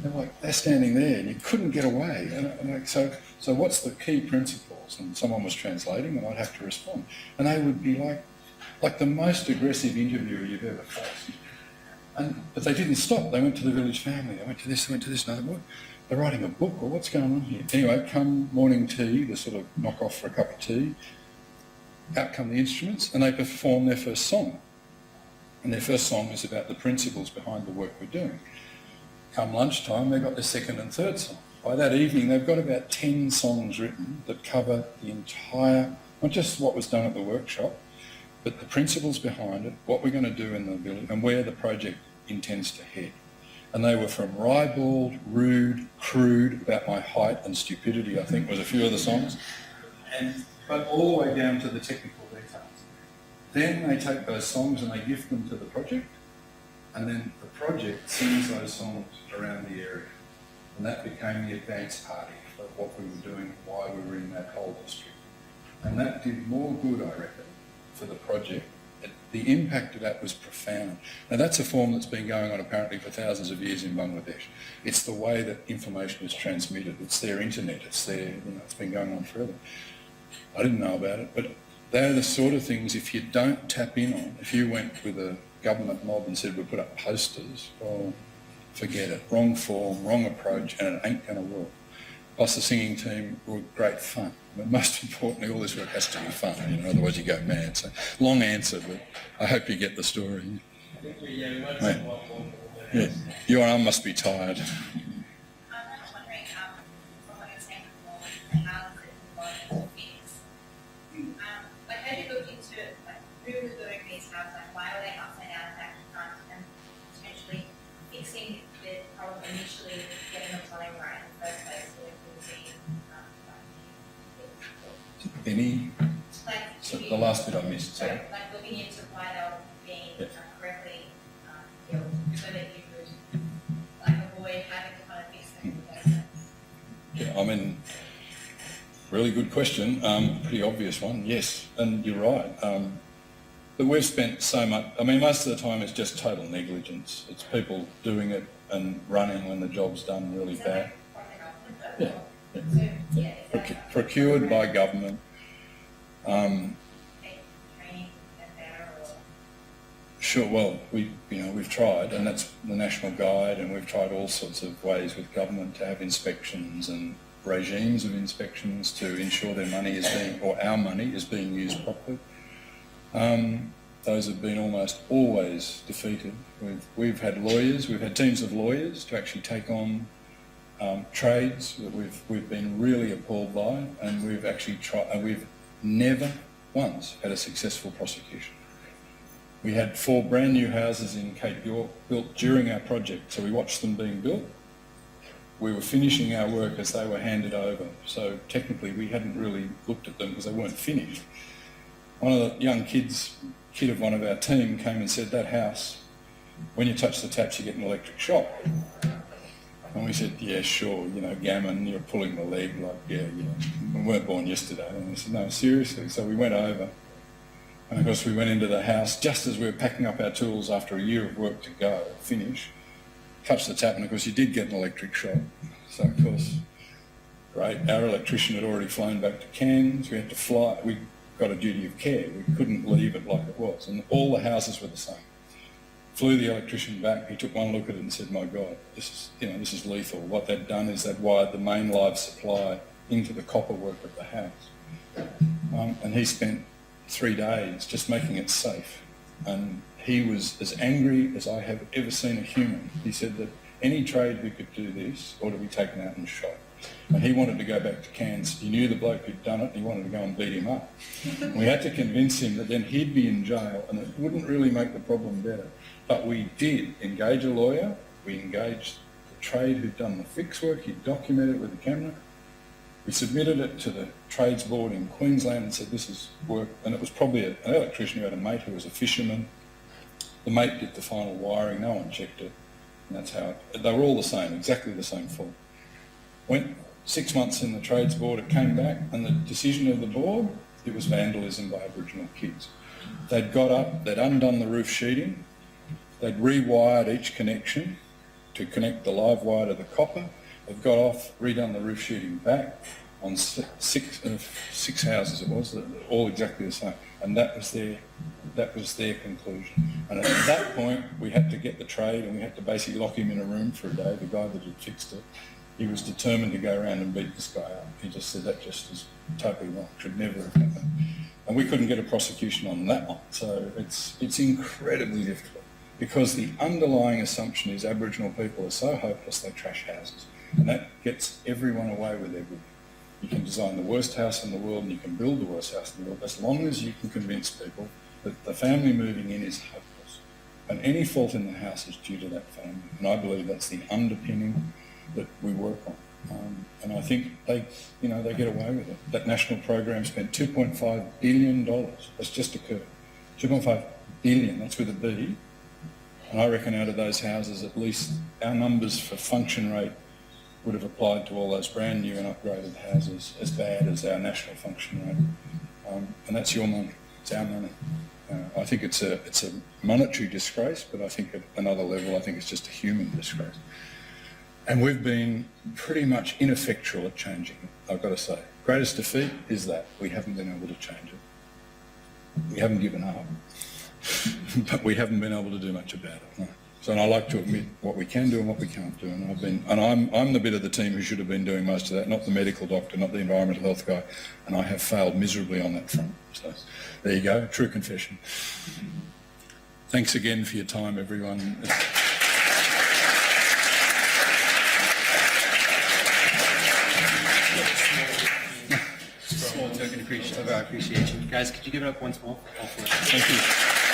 they're like, they're standing there and you couldn't get away. And I'm like, so what's the key principles? And someone was translating and I'd have to respond. And they would be like the most aggressive interviewer you've ever faced. But they didn't stop. They went to the village family. They went to this, and what? They're writing a book, or what's going on here? Anyway, come morning tea, to sort of knock off for a cup of tea. Out come the instruments, and they perform their first song. And their first song is about the principles behind the work we're doing. Come lunchtime, they've got their second and third song. By that evening, they've got about 10 songs written that cover the entire, not just what was done at the workshop, but the principles behind it, what we're going to do in the village, and where the project intends to head. And they were from ribald, rude, crude, about my height and stupidity, I think, was a few of the songs. But all the way down to the technical details. Then they take those songs and they gift them to the project, and then the project sings those songs around the area. And that became the advance party of what we were doing, why we were in that whole district. And that did more good, I reckon, for the project. The impact of that was profound. Now that's a form that's been going on apparently for thousands of years in Bangladesh. It's the way that information is transmitted. It's their internet. It's their, it's been going on forever. I didn't know about it, but they're the sort of things, if you don't tap in on, if you went with a government mob and said we put up posters, well, forget it. Wrong form, wrong approach, and it ain't going to work. Plus the singing team were great fun. But most importantly, all this work has to be fun, otherwise you go mad. So, long answer, but I hope you get the story. Mate, yeah, your arm must be tired. I'm just wondering, from what you're saying before, the houses that you want to fix. I heard you looked into who was doing these houses, why were they upside down back to front, and potentially fixing the problem initially, getting the plumbing right in the first place, so it would be Any? So the last bit I missed, sorry. Like looking into why they were being correctly built, so that you could avoid having to kind of fix them in the first place. Yeah, I mean, really good question. Pretty obvious one, yes. And you're right. But we've spent so much, most of the time it's just total negligence. It's people doing it and running when the job's done really bad. Yeah. Procured by government. Sure. Well, we've tried, and that's the National Guide, and we've tried all sorts of ways with government to have inspections and regimes of inspections to ensure their money is being, or our money is being used properly. Those have been almost always defeated. We've had lawyers, we've had teams of lawyers to actually take on trades that we've been really appalled by, and we've actually tried, and we've never once had a successful prosecution. We had 4 brand new houses in Cape York built during our project, so we watched them being built. We were finishing our work as they were handed over, so technically we hadn't really looked at them because they weren't finished. One of the young kid of one of our team came and said, that house, when you touch the taps you get an electric shock. And we said, yeah, sure, gammon, you're pulling the leg, we weren't born yesterday. And we said, no, seriously. So we went over, and of course we went into the house just as we were packing up our tools after a year of work to go, finish, touched the tap, and of course you did get an electric shock. So of course, great, our electrician had already flown back to Cairns, we had to fly, we got a duty of care, we couldn't leave it like it was, and all the houses were the same. Flew the electrician back, he took one look at it and said, my God, this is lethal. What they'd done is they'd wired the main live supply into the copper work of the house. And he spent 3 days just making it safe. And he was as angry as I have ever seen a human. He said that any trade who could do this ought to be taken out and shot. And he wanted to go back to Cairns. He knew the bloke who'd done it, and he wanted to go and beat him up. We had to convince him that then he'd be in jail, and it wouldn't really make the problem better. But we did engage a lawyer, we engaged the trade who'd done the fix work, he'd documented it with the camera. We submitted it to the Trades Board in Queensland and said this is work, and it was probably an electrician who had a mate who was a fisherman. The mate did the final wiring, no one checked it, and that's how they were all the same, exactly the same fault. Went 6 months in the Trades Board, it came back, and the decision of the board, it was vandalism by Aboriginal kids. They'd got up, they'd undone the roof sheeting, they'd rewired each connection to connect the live wire to the copper. They've got off, redone the roof sheeting back on six houses it was, all exactly the same. And that was their conclusion. And at that point, we had to get the trade and we had to basically lock him in a room for a day, the guy that had fixed it. He was determined to go around and beat this guy up. He just said that just is totally wrong, should never have happened. And we couldn't get a prosecution on that one. So it's incredibly difficult because the underlying assumption is Aboriginal people are so hopeless they trash houses. And that gets everyone away with everything. You can design the worst house in the world and you can build the worst house in the world as long as you can convince people that the family moving in is hopeless. And any fault in the house is due to that family. And I believe that's the underpinning that we work on. And I think they get away with it. That national program spent $2.5 billion. That's just occurred. 2.5 billion, that's with a B. And I reckon out of those houses, at least our numbers for function rate would have applied to all those brand new and upgraded houses as bad as our national function rate. And that's your money. It's our money. I think it's a monetary disgrace, but I think at another level, I think it's just a human disgrace. And we've been pretty much ineffectual at changing it, I've got to say. Greatest defeat is that we haven't been able to change it. We haven't given up, but we haven't been able to do much about it. No. So, and I like to admit what we can do and what we can't do. And I'm the bit of the team who should have been doing most of that, not the medical doctor, not the environmental health guy, and I have failed miserably on that front. So, there you go, true confession. Thanks again for your time, everyone. Small token of our appreciation. Guys, could you give it up once more? Thank you.